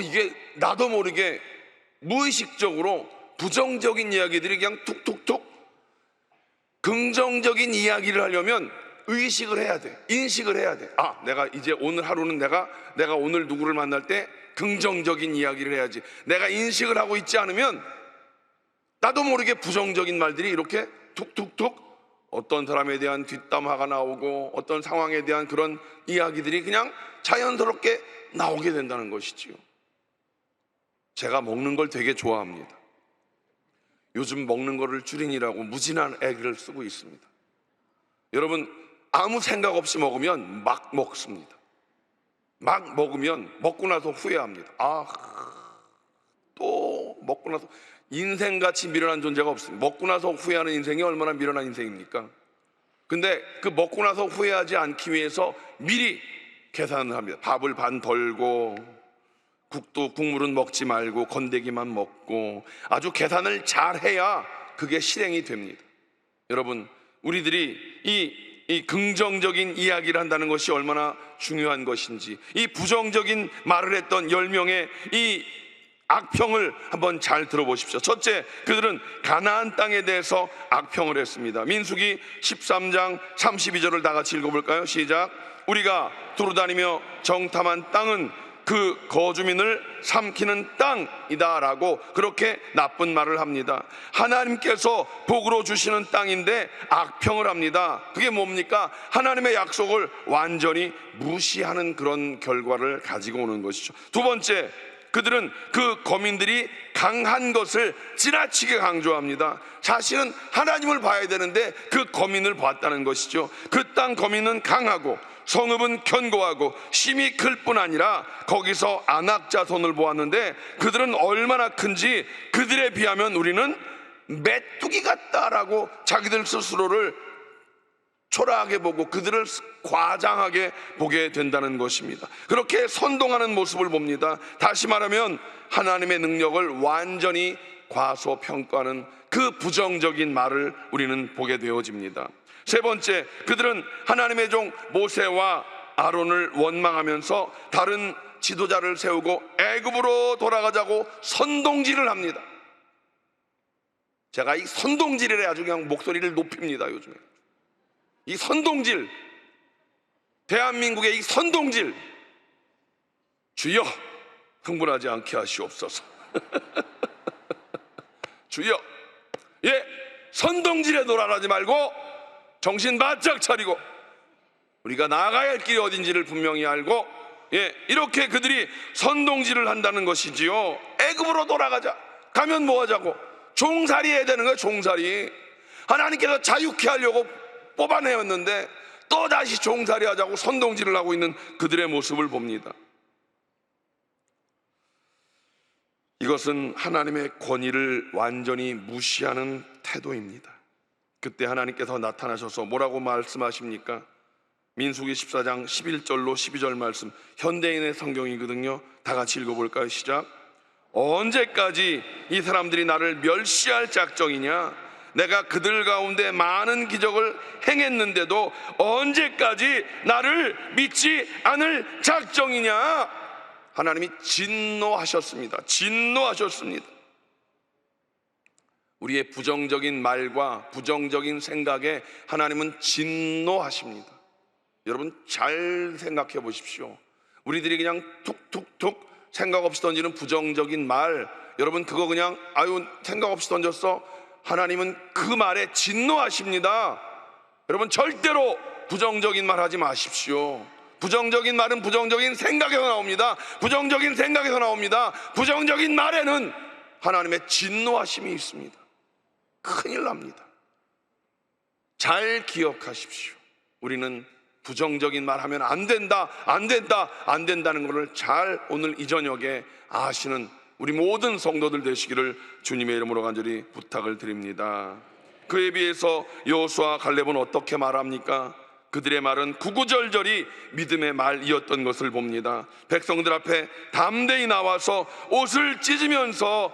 F: 이게 나도 모르게 무의식적으로 부정적인 이야기들이 그냥 툭툭툭, 긍정적인 이야기를 하려면 의식을 해야 돼. 인식을 해야 돼. 내가 이제 오늘 하루는 내가 오늘 누구를 만날 때 긍정적인 이야기를 해야지. 내가 인식을 하고 있지 않으면 나도 모르게 부정적인 말들이 이렇게 툭툭툭 어떤 사람에 대한 뒷담화가 나오고 어떤 상황에 대한 그런 이야기들이 그냥 자연스럽게 나오게 된다는 것이지요. 제가 먹는 걸 되게 좋아합니다. 요즘 먹는 거를 줄이느라고 무진한 애를 쓰고 있습니다. 여러분, 아무 생각 없이 먹으면 막 먹습니다. 막 먹으면 먹고 나서 후회합니다. 또 먹고 나서 인생같이 미련한 존재가 없습니다. 먹고 나서 후회하는 인생이 얼마나 미련한 인생입니까? 근데 그 먹고 나서 후회하지 않기 위해서 미리 계산을 합니다. 밥을 반 덜고 국물은 먹지 말고 건더기만 먹고 아주 계산을 잘 해야 그게 실행이 됩니다. 여러분, 우리들이 이 긍정적인 이야기를 한다는 것이 얼마나 중요한 것인지, 이 부정적인 말을 했던 10명의 이 악평을 한번 잘 들어보십시오. 첫째, 그들은 가나안 땅에 대해서 악평을 했습니다. 민수기 13장 32절을 다 같이 읽어볼까요? 시작. 우리가 두루다니며 정탐한 땅은 그 거주민을 삼키는 땅이다 라고 그렇게 나쁜 말을 합니다. 하나님께서 복으로 주시는 땅인데 악평을 합니다. 그게 뭡니까? 하나님의 약속을 완전히 무시하는 그런 결과를 가지고 오는 것이죠. 두 번째, 그들은 그 거민들이 강한 것을 지나치게 강조합니다. 자신은 하나님을 봐야 되는데 그 거민을 봤다는 것이죠. 그 땅 거민은 강하고 성읍은 견고하고 심이 클 뿐 아니라 거기서 아낙 자손을 보았는데 그들은 얼마나 큰지 그들에 비하면 우리는 메뚜기 같다라고 자기들 스스로를 초라하게 보고 그들을 과장하게 보게 된다는 것입니다. 그렇게 선동하는 모습을 봅니다. 다시 말하면 하나님의 능력을 완전히 과소평가하는 그 부정적인 말을 우리는 보게 되어집니다. 세 번째, 그들은 하나님의 종 모세와 아론을 원망하면서 다른 지도자를 세우고 애굽으로 돌아가자고 선동질을 합니다. 제가 이 선동질에 아주 그냥 목소리를 높입니다. 요즘에 이 선동질, 대한민국의 이 선동질, 주여 흥분하지 않게 하시옵소서. 주여, 선동질에 놀아나지 말고 정신 바짝 차리고 우리가 나아가야 할 길이 어딘지를 분명히 알고, 이렇게 그들이 선동질을 한다는 것이지요. 애굽으로 돌아가자. 가면 뭐 하자고? 종살이 해야 되는 거예요. 종살이. 하나님께서 자유케 하려고 뽑아내었는데 또다시 종살이 하자고 선동질을 하고 있는 그들의 모습을 봅니다. 이것은 하나님의 권위를 완전히 무시하는 태도입니다. 그때 하나님께서 나타나셔서 뭐라고 말씀하십니까? 민수기 14장 11절로 12절 말씀, 현대인의 성경이거든요. 다 같이 읽어볼까요? 시작. 언제까지 이 사람들이 나를 멸시할 작정이냐? 내가 그들 가운데 많은 기적을 행했는데도 언제까지 나를 믿지 않을 작정이냐? 하나님이 진노하셨습니다. 진노하셨습니다. 우리의 부정적인 말과 부정적인 생각에 하나님은 진노하십니다. 여러분 잘 생각해 보십시오. 우리들이 그냥 툭툭툭 생각 없이 던지는 부정적인 말, 여러분 그거 그냥 생각 없이 던졌어. 하나님은 그 말에 진노하십니다. 여러분 절대로 부정적인 말 하지 마십시오. 부정적인 말은 부정적인 생각에서 나옵니다. 부정적인 생각에서 나옵니다. 부정적인 말에는 하나님의 진노하심이 있습니다. 큰일 납니다. 잘 기억하십시오. 우리는 부정적인 말 하면 안 된다, 안 된다, 안 된다는 것을 잘 오늘 이 저녁에 아시는 우리 모든 성도들 되시기를 주님의 이름으로 간절히 부탁을 드립니다. 그에 비해서 여호수아 갈렙은 어떻게 말합니까? 그들의 말은 구구절절이 믿음의 말이었던 것을 봅니다. 백성들 앞에 담대히 나와서 옷을 찢으면서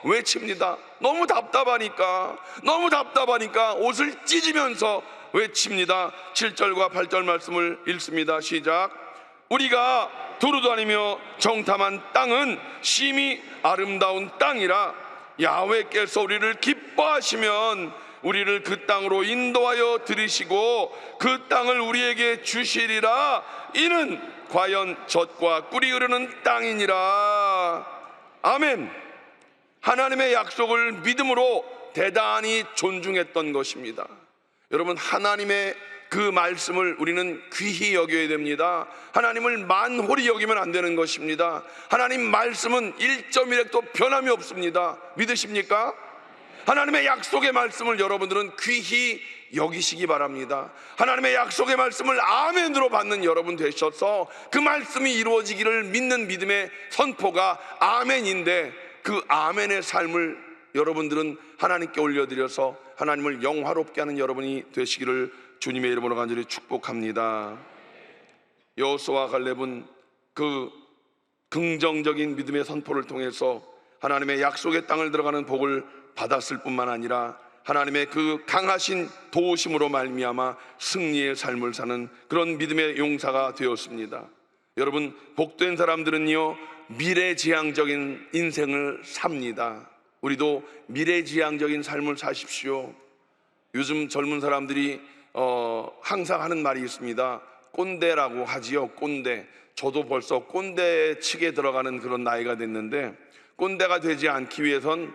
F: 외칩니다. 너무 답답하니까 옷을 찢으면서 외칩니다. 7절과 8절 말씀을 읽습니다. 시작. 우리가 두루다니며 정탐한 땅은 심히 아름다운 땅이라 야훼께서 우리를 기뻐하시면 우리를 그 땅으로 인도하여 들이시고 그 땅을 우리에게 주시리라. 이는 과연 젖과 꿀이 흐르는 땅이니라. 아멘. 하나님의 약속을 믿음으로 대단히 존중했던 것입니다. 여러분 하나님의 그 말씀을 우리는 귀히 여겨야 됩니다. 하나님을 만홀히 여기면 안 되는 것입니다. 하나님 말씀은 1.1획도 변함이 없습니다. 믿으십니까? 하나님의 약속의 말씀을 여러분들은 귀히 여기시기 바랍니다. 하나님의 약속의 말씀을 아멘으로 받는 여러분 되셔서 그 말씀이 이루어지기를 믿는 믿음의 선포가 아멘인데, 그 아멘의 삶을 여러분들은 하나님께 올려드려서 하나님을 영화롭게 하는 여러분이 되시기를 주님의 이름으로 간절히 축복합니다. 여호수아와 갈렙은 그 긍정적인 믿음의 선포를 통해서 하나님의 약속의 땅을 들어가는 복을 받았을 뿐만 아니라 하나님의 그 강하신 도우심으로 말미암아 승리의 삶을 사는 그런 믿음의 용사가 되었습니다. 여러분, 복된 사람들은요 미래지향적인 인생을 삽니다. 우리도 미래지향적인 삶을 사십시오. 요즘 젊은 사람들이 항상 하는 말이 있습니다. 꼰대라고 하지요. 꼰대. 저도 벌써 꼰대 측에 들어가는 그런 나이가 됐는데, 꼰대가 되지 않기 위해선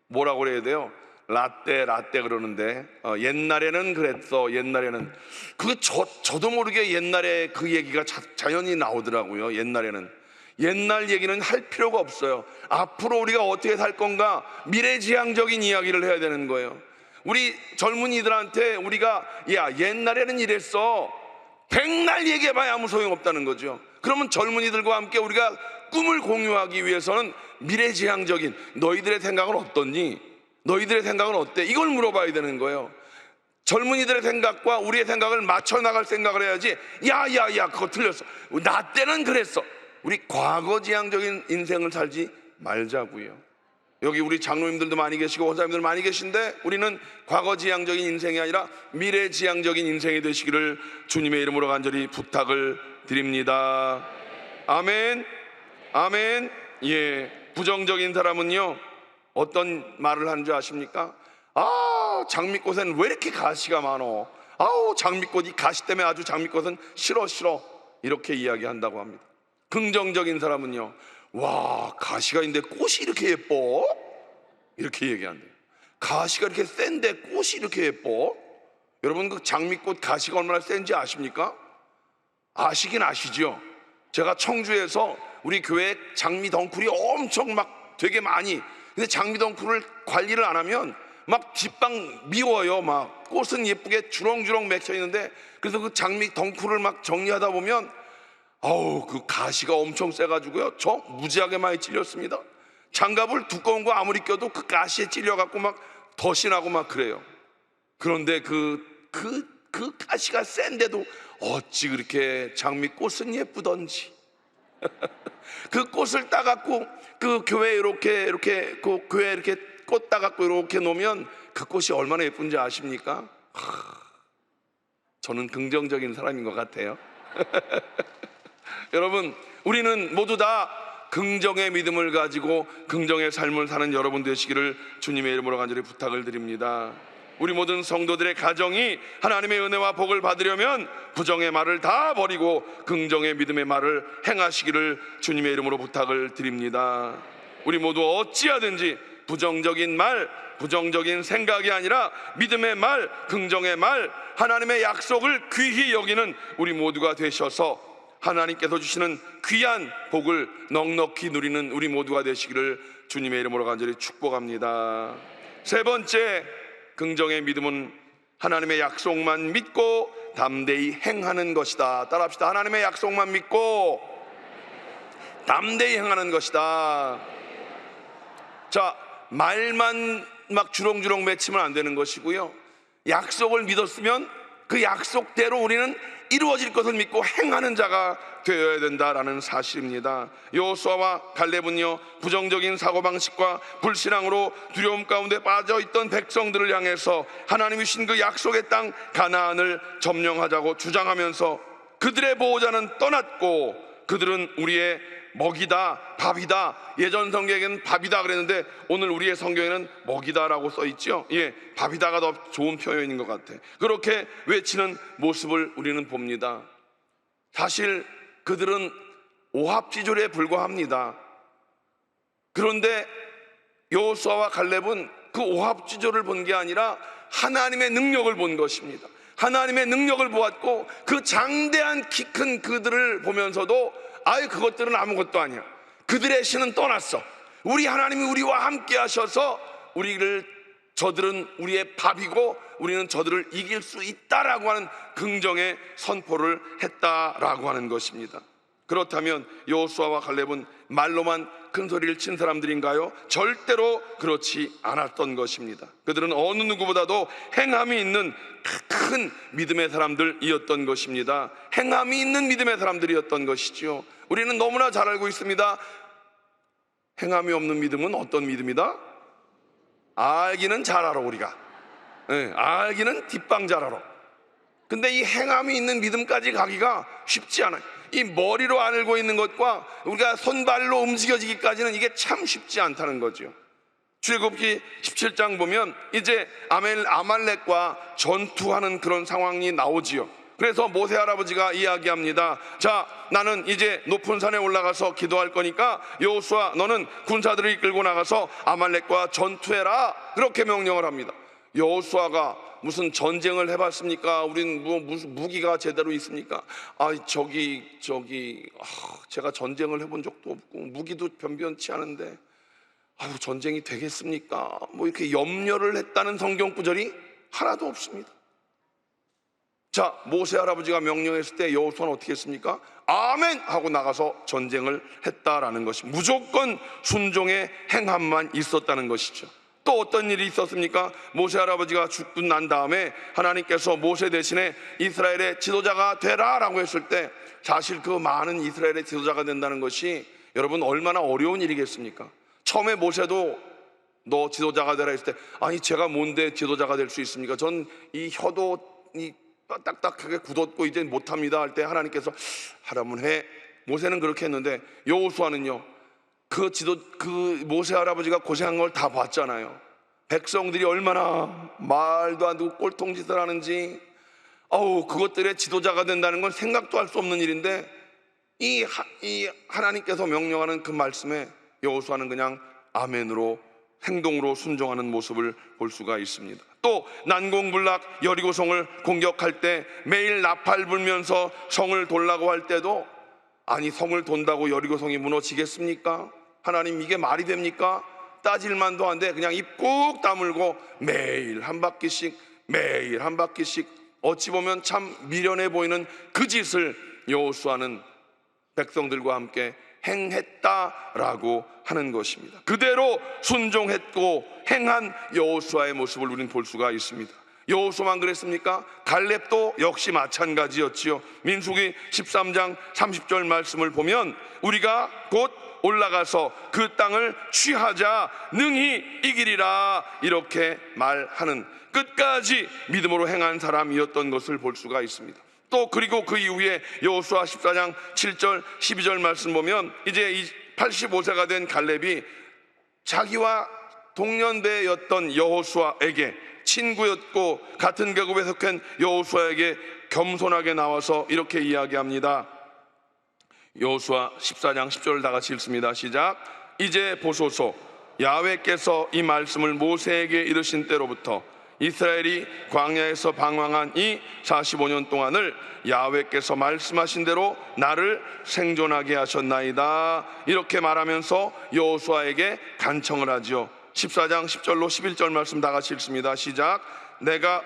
F: 뭐라고 그래야 돼요? 라떼 그러는데, 옛날에는 그랬어. 옛날에는 그게 저도 모르게 옛날에 그 얘기가 자연히 나오더라고요. 옛날에는. 옛날 얘기는 할 필요가 없어요. 앞으로 우리가 어떻게 살 건가, 미래지향적인 이야기를 해야 되는 거예요. 우리 젊은이들한테 우리가 야 옛날에는 이랬어, 백날 얘기해봐야 아무 소용없다는 거죠. 그러면 젊은이들과 함께 우리가 꿈을 공유하기 위해서는 미래지향적인, 너희들의 생각은 어떻니? 너희들의 생각은 어때? 이걸 물어봐야 되는 거예요. 젊은이들의 생각과 우리의 생각을 맞춰 나갈 생각을 해야지. 야야야 그거 틀렸어, 나 때는 그랬어. 우리 과거지향적인 인생을 살지 말자고요. 여기 우리 장로님들도 많이 계시고 원사님들 많이 계신데, 우리는 과거지향적인 인생이 아니라 미래지향적인 인생이 되시기를 주님의 이름으로 간절히 부탁을 드립니다. 아멘. 아멘. 예. 부정적인 사람은요 어떤 말을 하는 줄 아십니까? 아, 장미꽃엔 왜 이렇게 가시가 많어? 아우, 장미꽃, 이 가시 때문에 아주 장미꽃은 싫어 이렇게 이야기한다고 합니다. 긍정적인 사람은요, 와, 가시가 있는데 꽃이 이렇게 예뻐? 이렇게 얘기한대요. 가시가 이렇게 센데 꽃이 이렇게 예뻐? 여러분, 그 장미꽃 가시가 얼마나 센지 아십니까? 아시긴 아시죠? 제가 청주에서 우리 교회 장미 덩쿨이 엄청 막 되게 많이, 근데 장미 덩쿨을 관리를 안 하면 막 뒷방 미워요. 막 꽃은 예쁘게 주렁주렁 맺혀 있는데, 그래서 그 장미 덩쿨을 막 정리하다 보면 아우, 그 가시가 엄청 세가지고요, 저 무지하게 많이 찔렸습니다. 장갑을 두꺼운 거 아무리 껴도 그 가시에 찔려갖고 막 덫이 나고 막 그래요. 그런데 그 가시가 센데도 어찌 그렇게 장미꽃은 예쁘던지. 그 꽃을 따갖고 그 교회에 이렇게 그 교회에 이렇게 꽃 따갖고 이렇게 놓으면 그 꽃이 얼마나 예쁜지 아십니까? 저는 긍정적인 사람인 것 같아요. 여러분, 우리는 모두 다 긍정의 믿음을 가지고 긍정의 삶을 사는 여러분 되시기를 주님의 이름으로 간절히 부탁을 드립니다. 우리 모든 성도들의 가정이 하나님의 은혜와 복을 받으려면 부정의 말을 다 버리고 긍정의 믿음의 말을 행하시기를 주님의 이름으로 부탁을 드립니다. 우리 모두 어찌하든지 부정적인 말, 부정적인 생각이 아니라 믿음의 말, 긍정의 말, 하나님의 약속을 귀히 여기는 우리 모두가 되셔서 하나님께서 주시는 귀한 복을 넉넉히 누리는 우리 모두가 되시기를 주님의 이름으로 간절히 축복합니다. 세 번째, 긍정의 믿음은 하나님의 약속만 믿고 담대히 행하는 것이다. 따라합시다. 하나님의 약속만 믿고 담대히 행하는 것이다. 자, 말만 막 주렁주렁 맺히면 안 되는 것이고요, 약속을 믿었으면 그 약속대로 우리는 이루어질 것을 믿고 행하는 자가 되어야 된다라는 사실입니다. 여호수아와 갈렙은요, 부정적인 사고방식과 불신앙으로 두려움 가운데 빠져있던 백성들을 향해서 하나님이 주신 그 약속의 땅 가나안을 점령하자고 주장하면서 그들의 보호자는 떠났고 그들은 우리의 먹이다, 밥이다. 예전 성경에는 밥이다 그랬는데 오늘 우리의 성경에는 먹이다라고 써있죠. 예, 밥이다가 더 좋은 표현인 것 같아. 그렇게 외치는 모습을 우리는 봅니다. 사실 그들은 오합지졸에 불과합니다. 그런데 여호수아와 갈렙은 그 오합지졸을 본 게 아니라 하나님의 능력을 본 것입니다. 하나님의 능력을 보았고 그 장대한 키 큰 그들을 보면서도 아예 그것들은 아무것도 아니야, 그들의 신은 떠났어, 우리 하나님이 우리와 함께 하셔서 저들은 우리의 밥이고 우리는 저들을 이길 수 있다라고 하는 긍정의 선포를 했다라고 하는 것입니다. 그렇다면 여호수아와 갈렙은 말로만 큰 소리를 친 사람들인가요? 절대로 그렇지 않았던 것입니다. 그들은 어느 누구보다도 행함이 있는 큰 믿음의 사람들이었던 것입니다. 행함이 있는 믿음의 사람들이었던 것이죠. 우리는 너무나 잘 알고 있습니다. 행함이 없는 믿음은 어떤 믿음이다? 알기는 잘 알아 우리가. 알기는 뒷방 잘 알아. 근데 이 행함이 있는 믿음까지 가기가 쉽지 않아요. 이 머리로 알고 있는 것과 우리가 손발로 움직여지기까지는 이게 참 쉽지 않다는 거죠. 출애굽기 17장 보면 이제 아말렉과 전투하는 그런 상황이 나오지요. 그래서 모세 할아버지가 이야기합니다. 자, 나는 이제 높은 산에 올라가서 기도할 거니까 여호수아 너는 군사들을 이끌고 나가서 아말렉과 전투해라, 그렇게 명령을 합니다. 여호수아가 무슨 전쟁을 해봤습니까? 우린 무슨 무기가 제대로 있습니까? 제가 전쟁을 해본 적도 없고 무기도 변변치 않은데 전쟁이 되겠습니까? 뭐 이렇게 염려를 했다는 성경 구절이 하나도 없습니다. 자, 모세 할아버지가 명령했을 때 여호수아는 어떻게 했습니까? 아멘 하고 나가서 전쟁을 했다라는 것이, 무조건 순종의 행함만 있었다는 것이죠. 또 어떤 일이 있었습니까? 모세 할아버지가 죽고 난 다음에 하나님께서 모세 대신에 이스라엘의 지도자가 되라 라고 했을 때, 사실 그 많은 이스라엘의 지도자가 된다는 것이 여러분 얼마나 어려운 일이겠습니까? 처음에 모세도 너 지도자가 되라 했을 때, 아니 제가 뭔데 지도자가 될 수 있습니까? 전 이 혀도 딱딱하게 굳었고 이제 못합니다 할 때 하나님께서 하라면 해. 모세는 그렇게 했는데 여호수아는요, 그 모세 할아버지가 고생한 걸 다 봤잖아요. 백성들이 얼마나 말도 안 되고 꼴통짓을 하는지, 그것들의 지도자가 된다는 건 생각도 할 수 없는 일인데 이 하나님께서 명령하는 그 말씀에 여호수아는 그냥 아멘으로 행동으로 순종하는 모습을 볼 수가 있습니다. 또 난공불락 여리고성을 공격할 때 매일 나팔 불면서 성을 돌라고 할 때도, 아니 성을 돈다고 여리고성이 무너지겠습니까? 하나님 이게 말이 됩니까? 따질만도 한데 그냥 입 꾹 다물고 매일 한 바퀴씩 어찌 보면 참 미련해 보이는 그 짓을 여호수아는 백성들과 함께 행했다라고 하는 것입니다. 그대로 순종했고 행한 여호수아의 모습을 우리는 볼 수가 있습니다. 여호수아만 그랬습니까? 갈렙도 역시 마찬가지였지요. 민수기 13장 30절 말씀을 보면 우리가 곧 올라가서 그 땅을 취하자 능히 이기리라, 이렇게 말하는 끝까지 믿음으로 행한 사람이었던 것을 볼 수가 있습니다. 또 그리고 그 이후에 여호수아 14장 7절 12절 말씀 보면 이제 85세가 된 갈렙이 자기와 동년배였던 여호수아에게, 친구였고 같은 계급에 속한 여호수아에게 겸손하게 나와서 이렇게 이야기합니다. 여호수아 14장 10절을 다 같이 읽습니다. 시작. 이제 보소서, 야훼께서 이 말씀을 모세에게 이르신 때로부터 이스라엘이 광야에서 방황한 이 45년 동안을 야훼께서 말씀하신 대로 나를 생존하게 하셨나이다, 이렇게 말하면서 여호수아에게 간청을 하지요. 14장 10절로 11절 말씀 다 같이 읽습니다. 시작.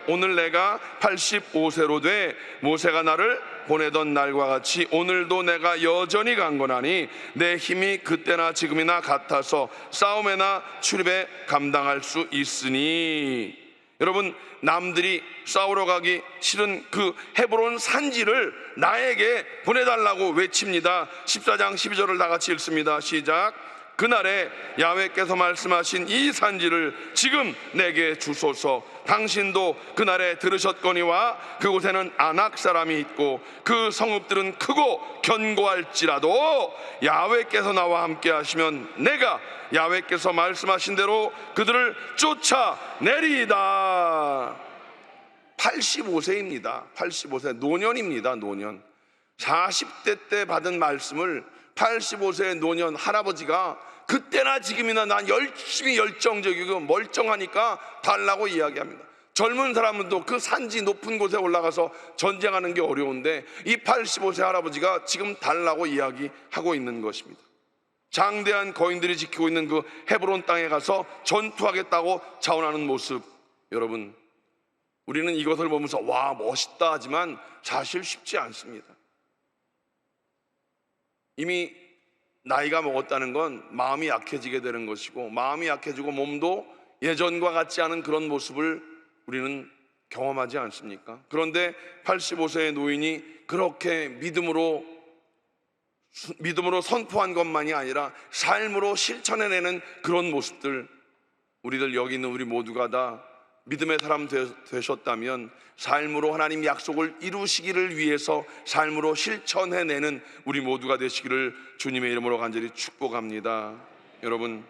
F: 오늘 내가 85세로 돼 모세가 나를 보내던 날과 같이 오늘도 내가 여전히 강건하니 내 힘이 그때나 지금이나 같아서 싸움에나 출입에 감당할 수 있으니. 여러분, 남들이 싸우러 가기 싫은 그 헤브론 산지를 나에게 보내달라고 외칩니다. 14장 12절을 다 같이 읽습니다. 시작. 그날에 야훼께서 말씀하신 이 산지를 지금 내게 주소서. 당신도 그날에 들으셨거니와 그곳에는 아낙 사람이 있고 그 성읍들은 크고 견고할지라도 야훼께서 나와 함께 하시면 내가 야훼께서 말씀하신 대로 그들을 쫓아내리이다. 85세입니다. 85세, 노년입니다. 노년. 40대 때 받은 말씀을 85세의 노년 할아버지가 그때나 지금이나 난 열심히 열정적이고 멀쩡하니까 달라고 이야기합니다. 젊은 사람은도 그 산지 높은 곳에 올라가서 전쟁하는 게 어려운데 이 85세 할아버지가 지금 달라고 이야기하고 있는 것입니다. 장대한 거인들이 지키고 있는 그 헤브론 땅에 가서 전투하겠다고 자원하는 모습, 여러분, 우리는 이것을 보면서 와 멋있다 하지만 사실 쉽지 않습니다. 이미 나이가 먹었다는 건 마음이 약해지게 되는 것이고, 마음이 약해지고 몸도 예전과 같지 않은 그런 모습을 우리는 경험하지 않습니까? 그런데 85세의 노인이 그렇게 믿음으로 믿음으로 선포한 것만이 아니라 삶으로 실천해내는 그런 모습들, 우리들 여기 있는 우리 모두가 다 믿음의 사람 되셨다면 삶으로 하나님 약속을 이루시기를 위해서 삶으로 실천해내는 우리 모두가 되시기를 주님의 이름으로 간절히 축복합니다. 여러분,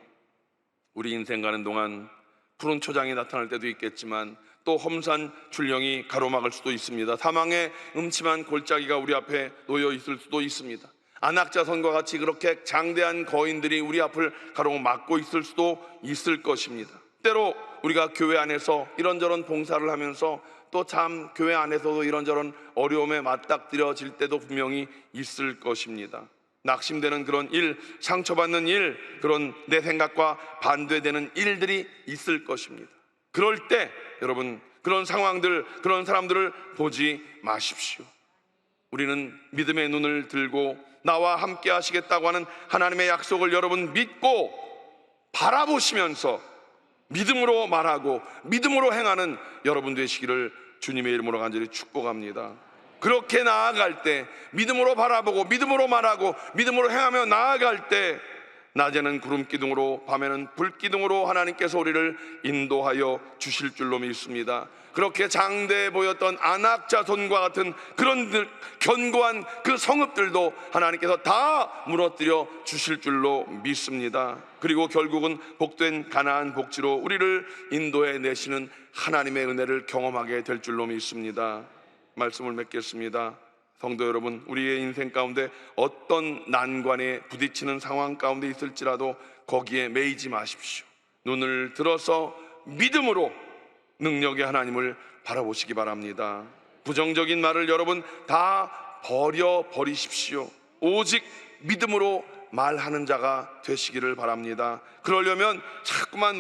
F: 우리 인생 가는 동안 푸른 초장이 나타날 때도 있겠지만 또 험산 출령이 가로막을 수도 있습니다. 사망의 음침한 골짜기가 우리 앞에 놓여 있을 수도 있습니다. 안악자선과 같이 그렇게 장대한 거인들이 우리 앞을 가로막고 있을 수도 있을 것입니다. 때로 우리가 교회 안에서 이런저런 봉사를 하면서 또 참 교회 안에서도 이런저런 어려움에 맞닥뜨려질 때도 분명히 있을 것입니다. 낙심되는 그런 일, 상처받는 일, 그런 내 생각과 반대되는 일들이 있을 것입니다. 그럴 때 여러분, 그런 상황들, 그런 사람들을 보지 마십시오. 우리는 믿음의 눈을 들고 나와 함께 하시겠다고 하는 하나님의 약속을 여러분 믿고 바라보시면서 믿음으로 말하고 믿음으로 행하는 여러분 되시기를 주님의 이름으로 간절히 축복합니다. 그렇게 나아갈 때, 믿음으로 바라보고 믿음으로 말하고 믿음으로 행하며 나아갈 때, 낮에는 구름 기둥으로 밤에는 불 기둥으로 하나님께서 우리를 인도하여 주실 줄로 믿습니다. 그렇게 장대해 보였던 안악자손과 같은 그런 견고한 그 성읍들도 하나님께서 다 무너뜨려 주실 줄로 믿습니다. 그리고 결국은 복된 가나안 복지로 우리를 인도해 내시는 하나님의 은혜를 경험하게 될 줄로 믿습니다. 말씀을 맺겠습니다. 성도 여러분, 우리의 인생 가운데 어떤 난관에 부딪히는 상황 가운데 있을지라도 거기에 매이지 마십시오. 눈을 들어서 믿음으로 능력의 하나님을 바라보시기 바랍니다. 부정적인 말을 여러분 다 버리십시오. 오직 믿음으로 말하는 자가 되시기를 바랍니다. 그러려면 자꾸만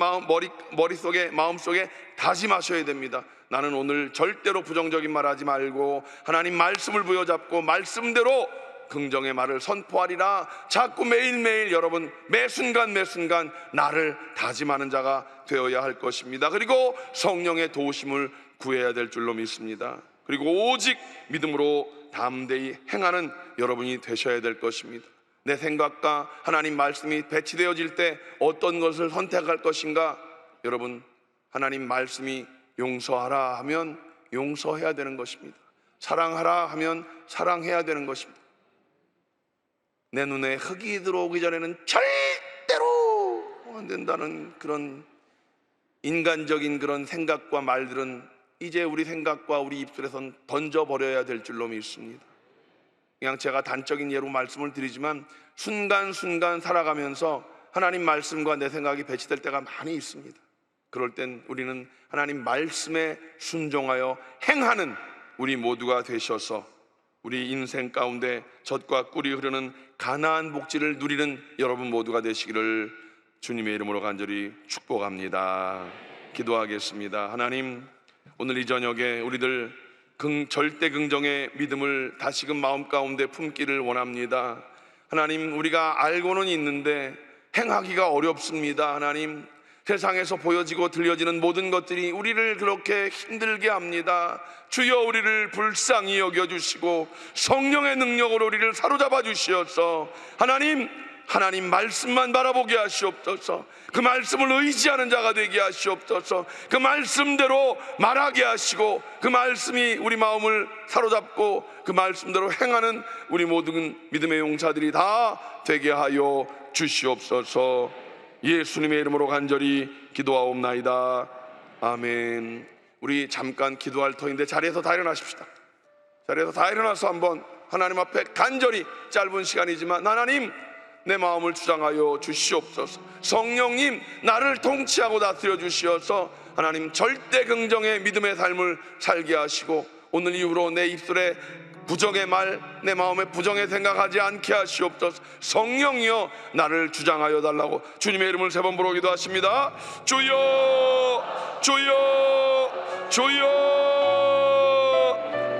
F: 머릿속에, 마음속에 다짐하셔야 됩니다. 나는 오늘 절대로 부정적인 말 하지 말고 하나님 말씀을 부여잡고 말씀대로 긍정의 말을 선포하리라. 자꾸 매일매일 여러분 매 순간 나를 다짐하는 자가 되어야 할 것입니다. 그리고 성령의 도우심을 구해야 될 줄로 믿습니다. 그리고 오직 믿음으로 담대히 행하는 여러분이 되셔야 될 것입니다. 내 생각과 하나님 말씀이 배치되어질 때 어떤 것을 선택할 것인가? 여러분, 하나님 말씀이 용서하라 하면 용서해야 되는 것입니다. 사랑하라 하면 사랑해야 되는 것입니다. 내 눈에 흙이 들어오기 전에는 절대로 안 된다는 그런 인간적인 그런 생각과 말들은 이제 우리 생각과 우리 입술에선 던져버려야 될 줄로 믿습니다. 그냥 제가 단적인 예로 말씀을 드리지만 순간순간 살아가면서 하나님 말씀과 내 생각이 배치될 때가 많이 있습니다. 그럴 땐 우리는 하나님 말씀에 순종하여 행하는 우리 모두가 되셔서 우리 인생 가운데 젖과 꿀이 흐르는 가나안 복지를 누리는 여러분 모두가 되시기를 주님의 이름으로 간절히 축복합니다. 기도하겠습니다. 하나님, 오늘 이 저녁에 우리들 절대 긍정의 믿음을 다시금 마음 가운데 품기를 원합니다. 하나님, 우리가 알고는 있는데 행하기가 어렵습니다. 하나님, 세상에서 보여지고 들려지는 모든 것들이 우리를 그렇게 힘들게 합니다. 주여, 우리를 불쌍히 여겨주시고 성령의 능력으로 우리를 사로잡아 주시어서 하나님 말씀만 바라보게 하시옵소서. 그 말씀을 의지하는 자가 되게 하시옵소서. 그 말씀대로 말하게 하시고 그 말씀이 우리 마음을 사로잡고 그 말씀대로 행하는 우리 모든 믿음의 용사들이 다 되게 하여 주시옵소서. 예수님의 이름으로 간절히 기도하옵나이다. 아멘. 우리 잠깐 기도할 터인데 자리에서 다 일어나십시다. 자리에서 다 일어나서 한번 하나님 앞에 간절히, 짧은 시간이지만 하나님, 내 마음을 주장하여 주시옵소서. 성령님, 나를 통치하고 다스려 주시어서 하나님 절대 긍정의 믿음의 삶을 살게 하시고 오늘 이후로 내 입술에 부정의 말, 내 마음에 부정의 생각하지 않게 하시옵소서. 성령이여, 나를 주장하여 달라고 주님의 이름을 세 번 부르고 기도하십니다. 주여, 주여, 주여.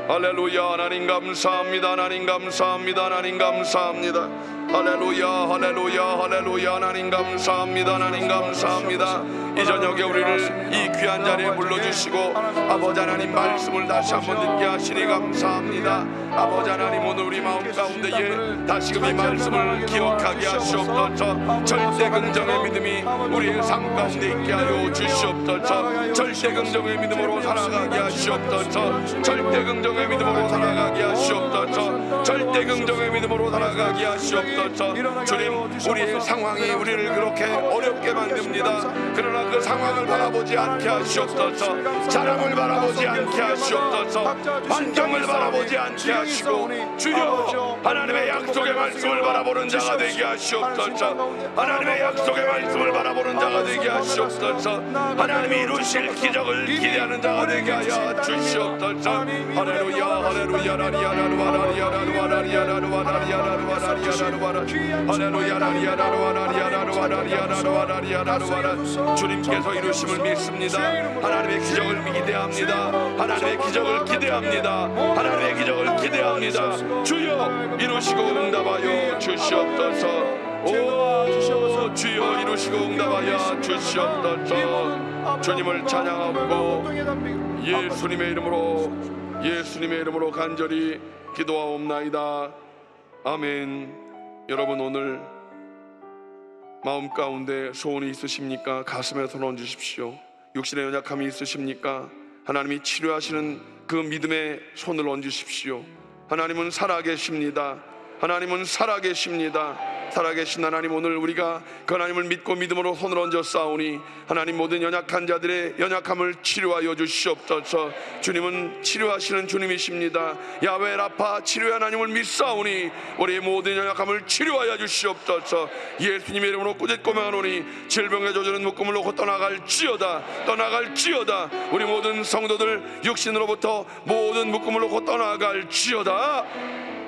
F: 할렐루야. 하나님 감사합니다. 하나님 감사합니다. 하나님 감사합니다. 할렐루야 할렐루야 할렐루야. 하나님 감사합니다. 하나님 감사합니다. 이 저녁에 우리를 이 귀한 자리에 불러주시고 아버지 하나님 말씀을 다시 한번 듣게 하시니 감사합니다. 아버지 하나님 오늘 우리 마음 가운데에 다시금 이 말씀을 기억하게 하시옵소서. 절대 긍정의 믿음이 우리의 삶 가운데 있게 하여 주시옵소서. 절대 긍정의 믿음으로 살아가게 하시옵소서. 절대 긍정의 믿음으로 살아가게 하시옵소서. 절대 긍정의 믿음으로 살아가게 하시옵소서. 주님, 우리의 상황이 우리를 그렇게 어렵게 만듭니다. 그러나 그 상황을 바라보지 않게 하시옵소서. 사람을 바라보지 않게 하시옵소서. 환경을 바라보지 않게 하시고 주여 하나님의 약속의 말씀을 바라보는 자가 되게 하시옵소서. 하나님의 약속의 말씀을 바라보는 자가 되게 하시옵소서. 하나님이 이루실 기적을 기대하는 자가 되게 하여 주시옵소서. 할렐루야 할렐루야 주님께서 이루심을 믿습니다. 하나님의 기적을 기대합니다. 하나님의 기적을 기대합니다. 하나님의 기적을 기대합니다. 주여 이루시고 응답하여 주시옵소서. 오 주여 이루시고 응답하여 주시옵소서. 주님을 찬양하고 예수님의 이름으로 간절히 기도하옵나이다. 아멘. 여러분 오늘 마음 가운데 소원이 있으십니까? 가슴에 손 얹으십시오. 육신의 연약함이 있으십니까? 하나님이 치료하시는 그 믿음의 손을 얹으십시오. 하나님은 살아계십니다. 하나님은 살아계십니다. 살아계신 하나님, 오늘 우리가 그 하나님을 믿고 믿음으로 손을 얹어 싸우니 하나님 모든 연약한 자들의 연약함을 치료하여 주시옵소서. 주님은 치료하시는 주님이십니다. 야훼 라파 치료의 하나님을 믿사오니 우리의 모든 연약함을 치료하여 주시옵소서. 예수님의 이름으로 꾸짖고 명하노니 질병의 조절은 묶음을 놓고 떠나갈지어다. 우리 모든 성도들 육신으로부터 모든 묶음을 놓고 떠나갈지어다.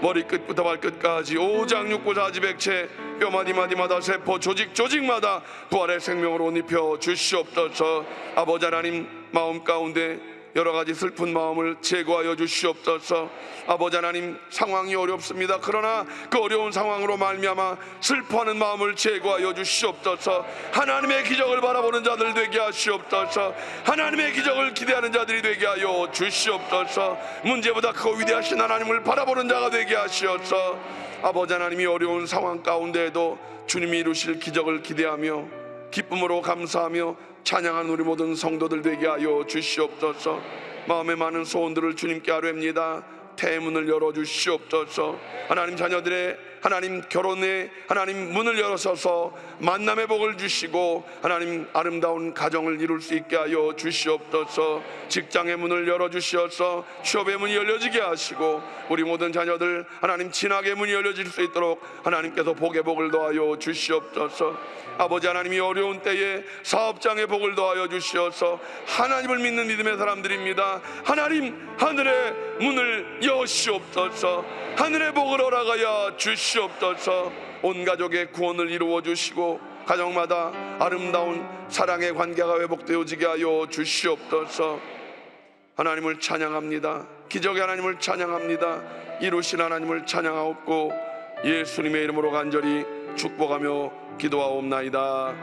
F: 머리끝부터 발끝까지 오장육부 사지백체 뼈마디마디마다 세포 조직마다 부활의 생명으로 옷 입혀 주시옵소서. 아버지 하나님 마음 가운데 여러가지 슬픈 마음을 제거하여 주시옵소서. 아버지 하나님 상황이 어렵습니다. 그러나 그 어려운 상황으로 말미암아 슬퍼하는 마음을 제거하여 주시옵소서. 하나님의 기적을 바라보는 자들 되게 하시옵소서. 하나님의 기적을 기대하는 자들이 되게 하여 주시옵소서. 문제보다 크고 위대하신 하나님을 바라보는 자가 되게 하시옵소서. 아버지 하나님이 어려운 상황 가운데에도 주님이 이루실 기적을 기대하며 기쁨으로 감사하며 찬양하는 우리 모든 성도들 되게 하여 주시옵소서. 마음에 많은 소원들을 주님께 아뢰옵니다. 대문을 열어주시옵소서. 하나님 자녀들의 하나님 결혼의 하나님 문을 열어서서 만남의 복을 주시고 하나님 아름다운 가정을 이룰 수 있게 하여 주시옵소서. 직장의 문을 열어주시어서 취업의 문이 열려지게 하시고 우리 모든 자녀들 하나님 진학의 문이 열려질 수 있도록 하나님께서 복의 복을 더하여 주시옵소서. 아버지 하나님이 어려운 때에 사업장의 복을 더하여 주시어서 하나님을 믿는 믿음의 사람들입니다. 하나님 하늘의 문을 여시옵소서. 하늘의 복을 허락하여 주시옵소서. 온 가족의 구원을 이루어 주시고 가정마다 아름다운 사랑의 관계가 회복되어지게 하여 주시옵소서. 하나님을 찬양합니다. 기적의 하나님을 찬양합니다. 이루신 하나님을 찬양하옵고 예수님의 이름으로 간절히 축복하며 기도하옵나이다.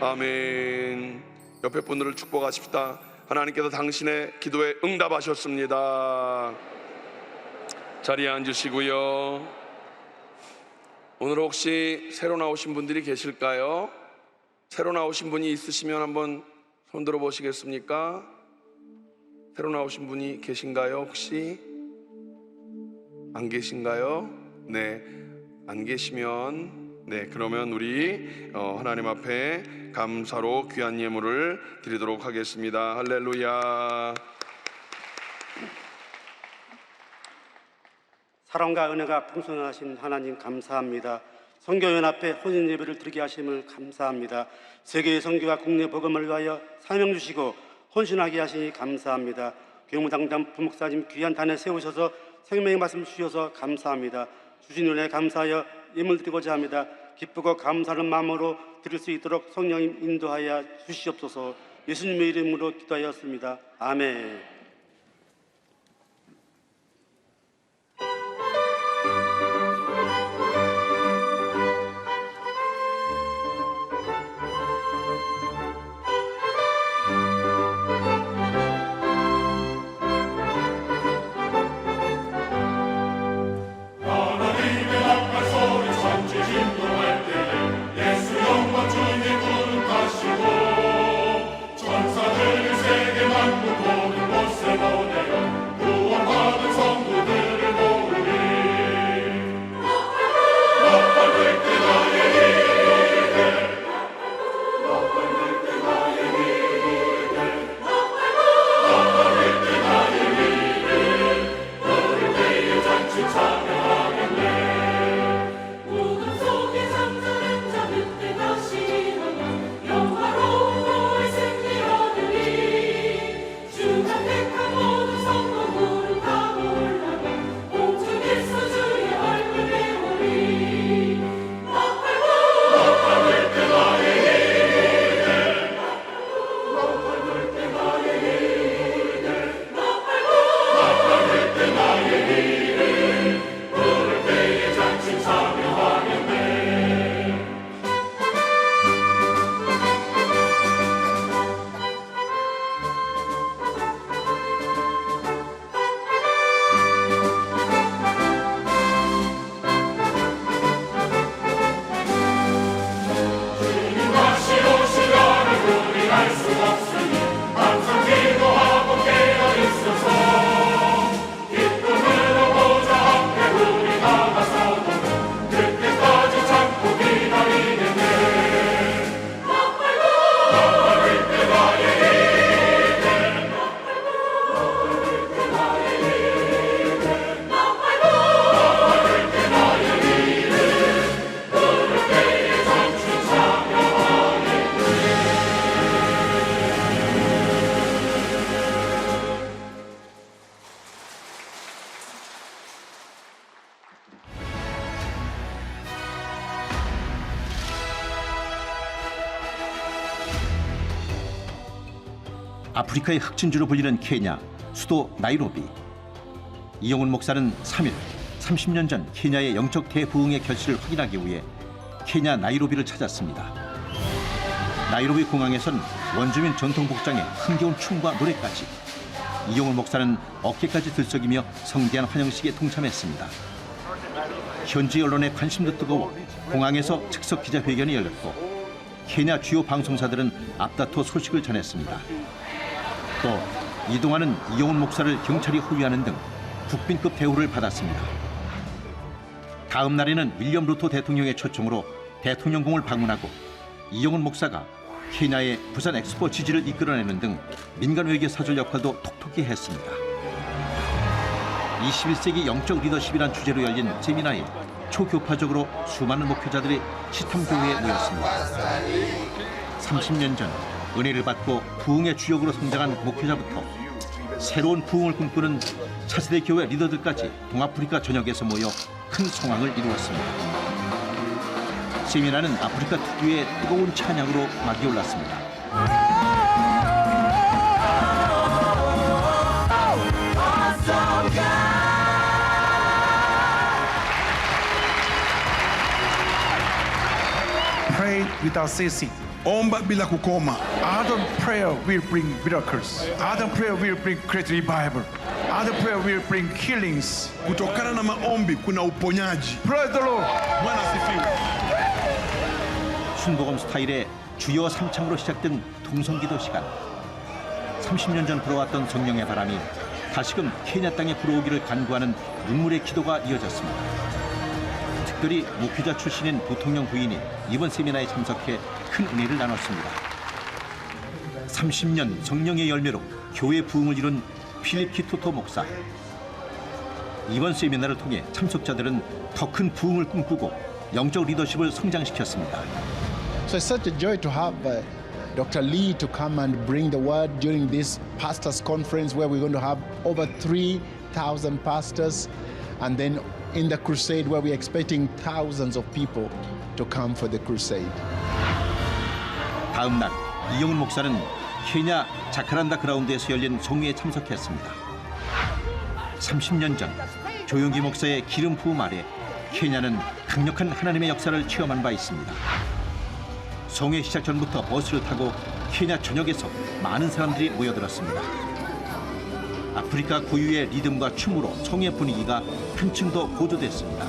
F: 아멘. 옆에 분들을 축복하십시다. 하나님께서 당신의 기도에 응답하셨습니다. 자리에 앉으시고요. 오늘 혹시 새로 나오신 분들이 계실까요? 새로 나오신 분이 있으시면 한번 손 들어 보시겠습니까? 새로 나오신 분이 계신가요? 혹시 안 계신가요? 네, 안 계시면 그러면 우리 하나님 앞에 감사로 귀한 예물을 드리도록 하겠습니다. 할렐루야.
G: 사랑과 은혜가 풍성하신 하나님 감사합니다. 선교연합회 혼인 예배를 드리게 하심을 감사합니다. 세계의 선교와 국내 복음을 위하여 사명 주시고 헌신하게 하시니 감사합니다. 교무장장 부목사님 귀한 단에 세우셔서 생명의 말씀 주셔서 감사합니다. 주신 은혜 감사하여 예물 드리고자 합니다. 기쁘고 감사하는 마음으로 드릴 수 있도록 성령님 인도하여 주시옵소서. 예수님의 이름으로 기도하였습니다. 아멘.
B: 무덤 속에 잠자는 자 그때 다시 일어나 영화로운 부활 승리 얻으리. 주가 택한 모든 성도들은 다 올라가 공중에서 주의 얼굴 배우리.
H: 아프리카의 흑진주로 불리는 케냐 수도 나이로비. 이용훈 목사는 3일 30년 전 케냐의 영적 대부흥의 결실을 확인하기 위해 케냐 나이로비를 찾았습니다. 나이로비 공항에선 원주민 전통 복장에 흥겨운 춤과 노래까지. 이용훈 목사는 어깨까지 들썩이며 성대한 환영식에 동참했습니다. 현지 언론의 관심도 뜨거워 공항에서 즉석 기자회견이 열렸고 케냐 주요 방송사들은 앞다퉈 소식을 전했습니다. 또 이동하는 이용훈 목사를 경찰이 호위하는 등 국빈급 대우를 받았습니다. 다음 날에는 윌리엄 루토 대통령의 초청으로 대통령궁을 방문하고 이용훈 목사가 케냐의 부산 엑스포 지지를 이끌어내는 등 민간 외교 사절 역할도 톡톡히 했습니다. 21세기 영적 리더십이란 주제로 열린 세미나에 초교파적으로 수많은 목회자들이 시탐교회에 모였습니다. 30년 전 은혜를 받고 부흥의 주역으로 성장한 목회자부터 새로운 부흥을 꿈꾸는 차세대 교회 리더들까지 동아프리카 전역에서 모여 큰 성황을 이루었습니다. 세미나는 아프리카 특유의 뜨거운 찬양으로 막이 올랐습니다.
I: Pray without ceasing.
D: Omba bila kukoma.
I: Other prayer will bring miracles. Other prayer will bring great revival. Other prayer will bring healings.
D: Kutokana na maombi kuna uponyaji.
I: Praise the Lord.
D: Bwana asifiwe.
H: 순복음 스타일의 주여 삼창으로 시작된 통성기도 시간. 30년 전 불어왔던 성령의 바람이 다시금 케냐 땅에 불어오기를 간구하는 눈물의 기도가 이어졌습니다. 특별히 목회자 출신인 부통령 부인이 이번 세미나에 참석해 큰 은혜를 나눴습니다. 30년 성령의 열매로 교회 부흥을 이룬 필립 키토토 목사. 이번 세미나를 통해 참석자들은 더 큰 부흥을 꿈꾸고 영적 리더십을 성장시켰습니다.
J: So it's such a joy to have Dr. Lee to come and bring the word during this pastors conference where we're going to have over 3,000 pastors, and then in the crusade where we're expecting thousands of people to come for the crusade.
H: 다음 날 이용훈 목사는 케냐 자카란다 그라운드에서 열린 성회에 참석했습니다. 30년 전 조용기 목사의 기름 부음 아래 케냐는 강력한 하나님의 역사를 체험한 바 있습니다. 성회 시작 전부터 버스를 타고 케냐 전역에서 많은 사람들이 모여들었습니다. 아프리카 고유의 리듬과 춤으로 성회 분위기가 한층 더 고조됐습니다.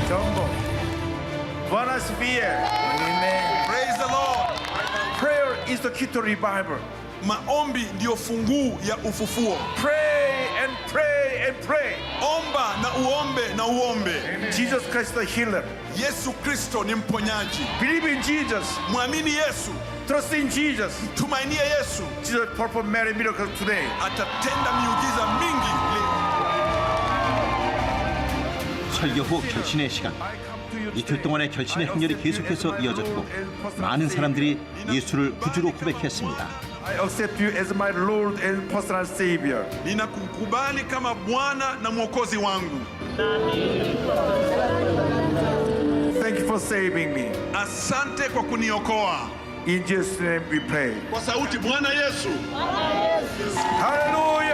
I: 정보 Buenos Dias. Amen.
D: Praise the Lord.
I: Prayer is the key to revival.
D: Maombi ndio funguo ya ufufuo.
I: Pray and pray and pray.
D: Omba na uombe na uombe.
I: Jesus Christ the healer.
D: Yesu Kristo ni mponyaji.
I: Believe in Jesus.
D: Mwamini Yesu.
I: Trust in Jesus.
D: Tumainie Yesu.
I: Jesus perform many miracles today.
D: Atatenda miujiza mingi leo.
H: 설교 후 결신의 시간. 이틀 동안의 결신의 행렬이 계속해서 이어졌고 많은 사람들이 예수를 구주로 고백했습니다.
I: I accept you as my Lord and personal Savior.
D: Ninakukubali kama Bwana na Mwokozi wangu.
I: Thank you for saving me.
D: Asante kwa kuniokoa.
I: In Jesus' name we pray.
D: Kwa sauti Bwana Yesu.
I: Hallelujah.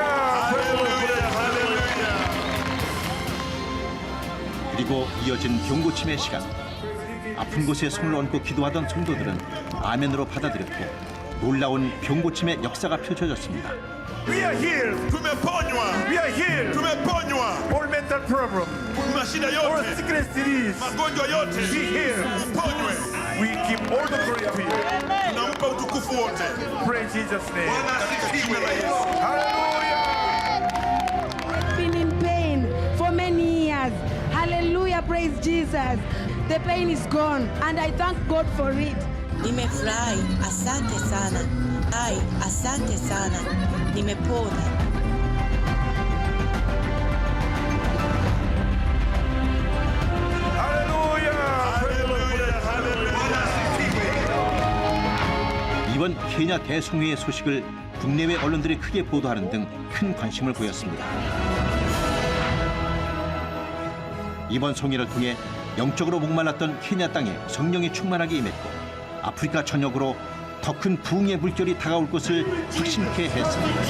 H: 그리고 이어진 병고침의 시간. 아픈 곳에 손을 얹고 기도하던 성도들은 아멘으로 받아들였고 놀라운 병고침의 역사가 펼쳐졌습니다.
I: We are healed.
D: Tumeponywa.
I: We are healed.
D: Tumeponywa.
I: All mental problem,
D: Mashida
I: all
D: yote.
I: sickness disease,
D: Magonjwa yote.
I: be healed.
D: Uponywe.
I: We give all the glory to you.
D: Tunampa utukufu wote.
I: Praise Jesus' name.
D: Bwana asifiwe.
I: Hallelujah.
K: Been in pain for many years. Hallelujah, praise Jesus. The pain is gone and I thank God for it.
L: Nimefurahi, asante sana. Asante sana. Nimepona.
H: 이번 케냐 대성회의 소식을 국내외 언론들이 크게 보도하는 등 큰 관심을 보였습니다. 이번 성회를 통해 영적으로 목말랐던 케냐 땅에 성령이 충만하게 임했고 아프리카 전역으로 더 큰 부흥의 물결이 다가올 것을 확신케 했습니다.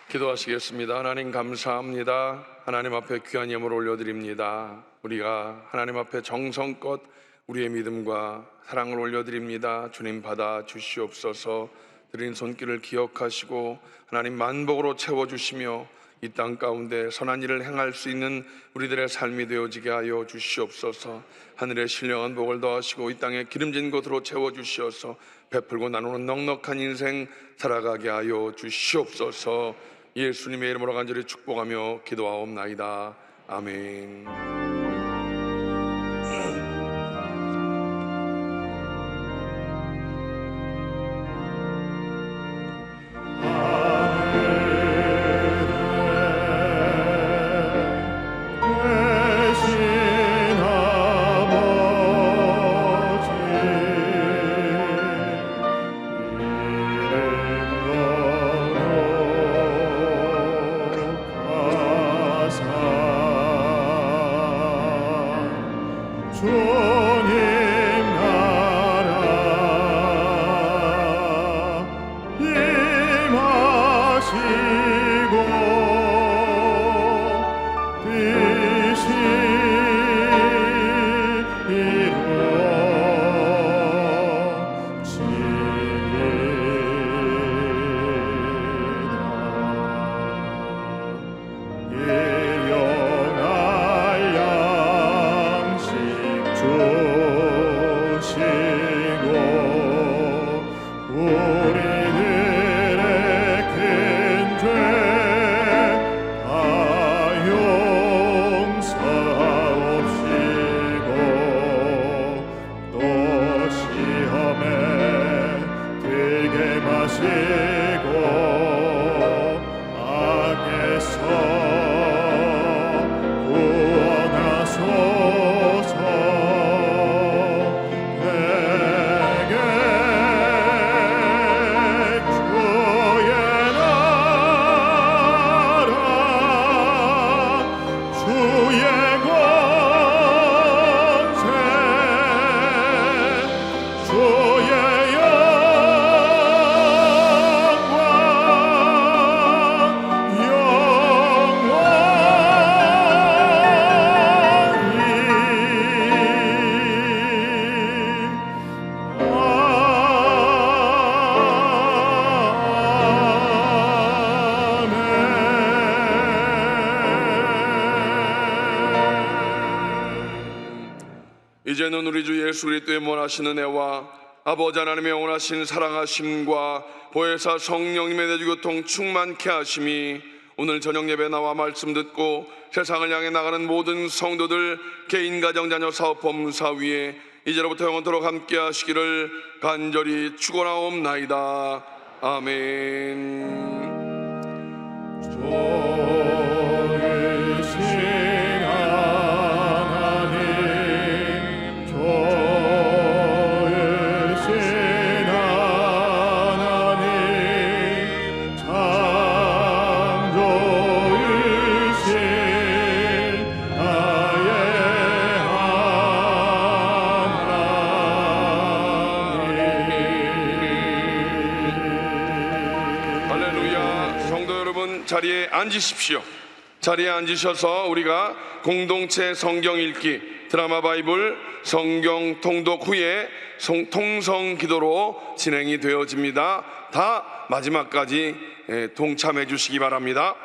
F: 기도하시겠습니다. 하나님 감사합니다. 하나님 앞에 귀한 예물 올려드립니다. 우리가 하나님 앞에 정성껏 우리의 믿음과 사랑을 올려드립니다. 주님 받아 주시옵소서. 드린 손길을 기억하시고 하나님 만복으로 채워주시며 이 땅 가운데 선한 일을 행할 수 있는 우리들의 삶이 되어지게 하여 주시옵소서. 하늘의 신령한 복을 더하시고 이 땅에 기름진 것으로 채워주시어서 베풀고 나누는 넉넉한 인생 살아가게 하여 주시옵소서. 예수님의 이름으로 간절히 축복하며 기도하옵나이다. 아멘. 이제는 우리 주 예수 그리스도의 원하시는 애와 아버지 하나님의 원하신 사랑하심과 보혜사 성령님의 대주교통 충만케 하심이 오늘 저녁 예배 나와 말씀 듣고 세상을 향해 나가는 모든 성도들 개인 가정 자녀 사업 법무사 위에 이제로부터 영원토록 함께 하시기를 간절히 축원하옵나이다. 아멘. 자리에 앉으십시오. 자리에 앉으셔서 우리가 공동체 성경 읽기, 드라마 바이블 성경 통독 후에 통성 기도로 진행이 되어집니다. 다 마지막까지 동참해 주시기 바랍니다.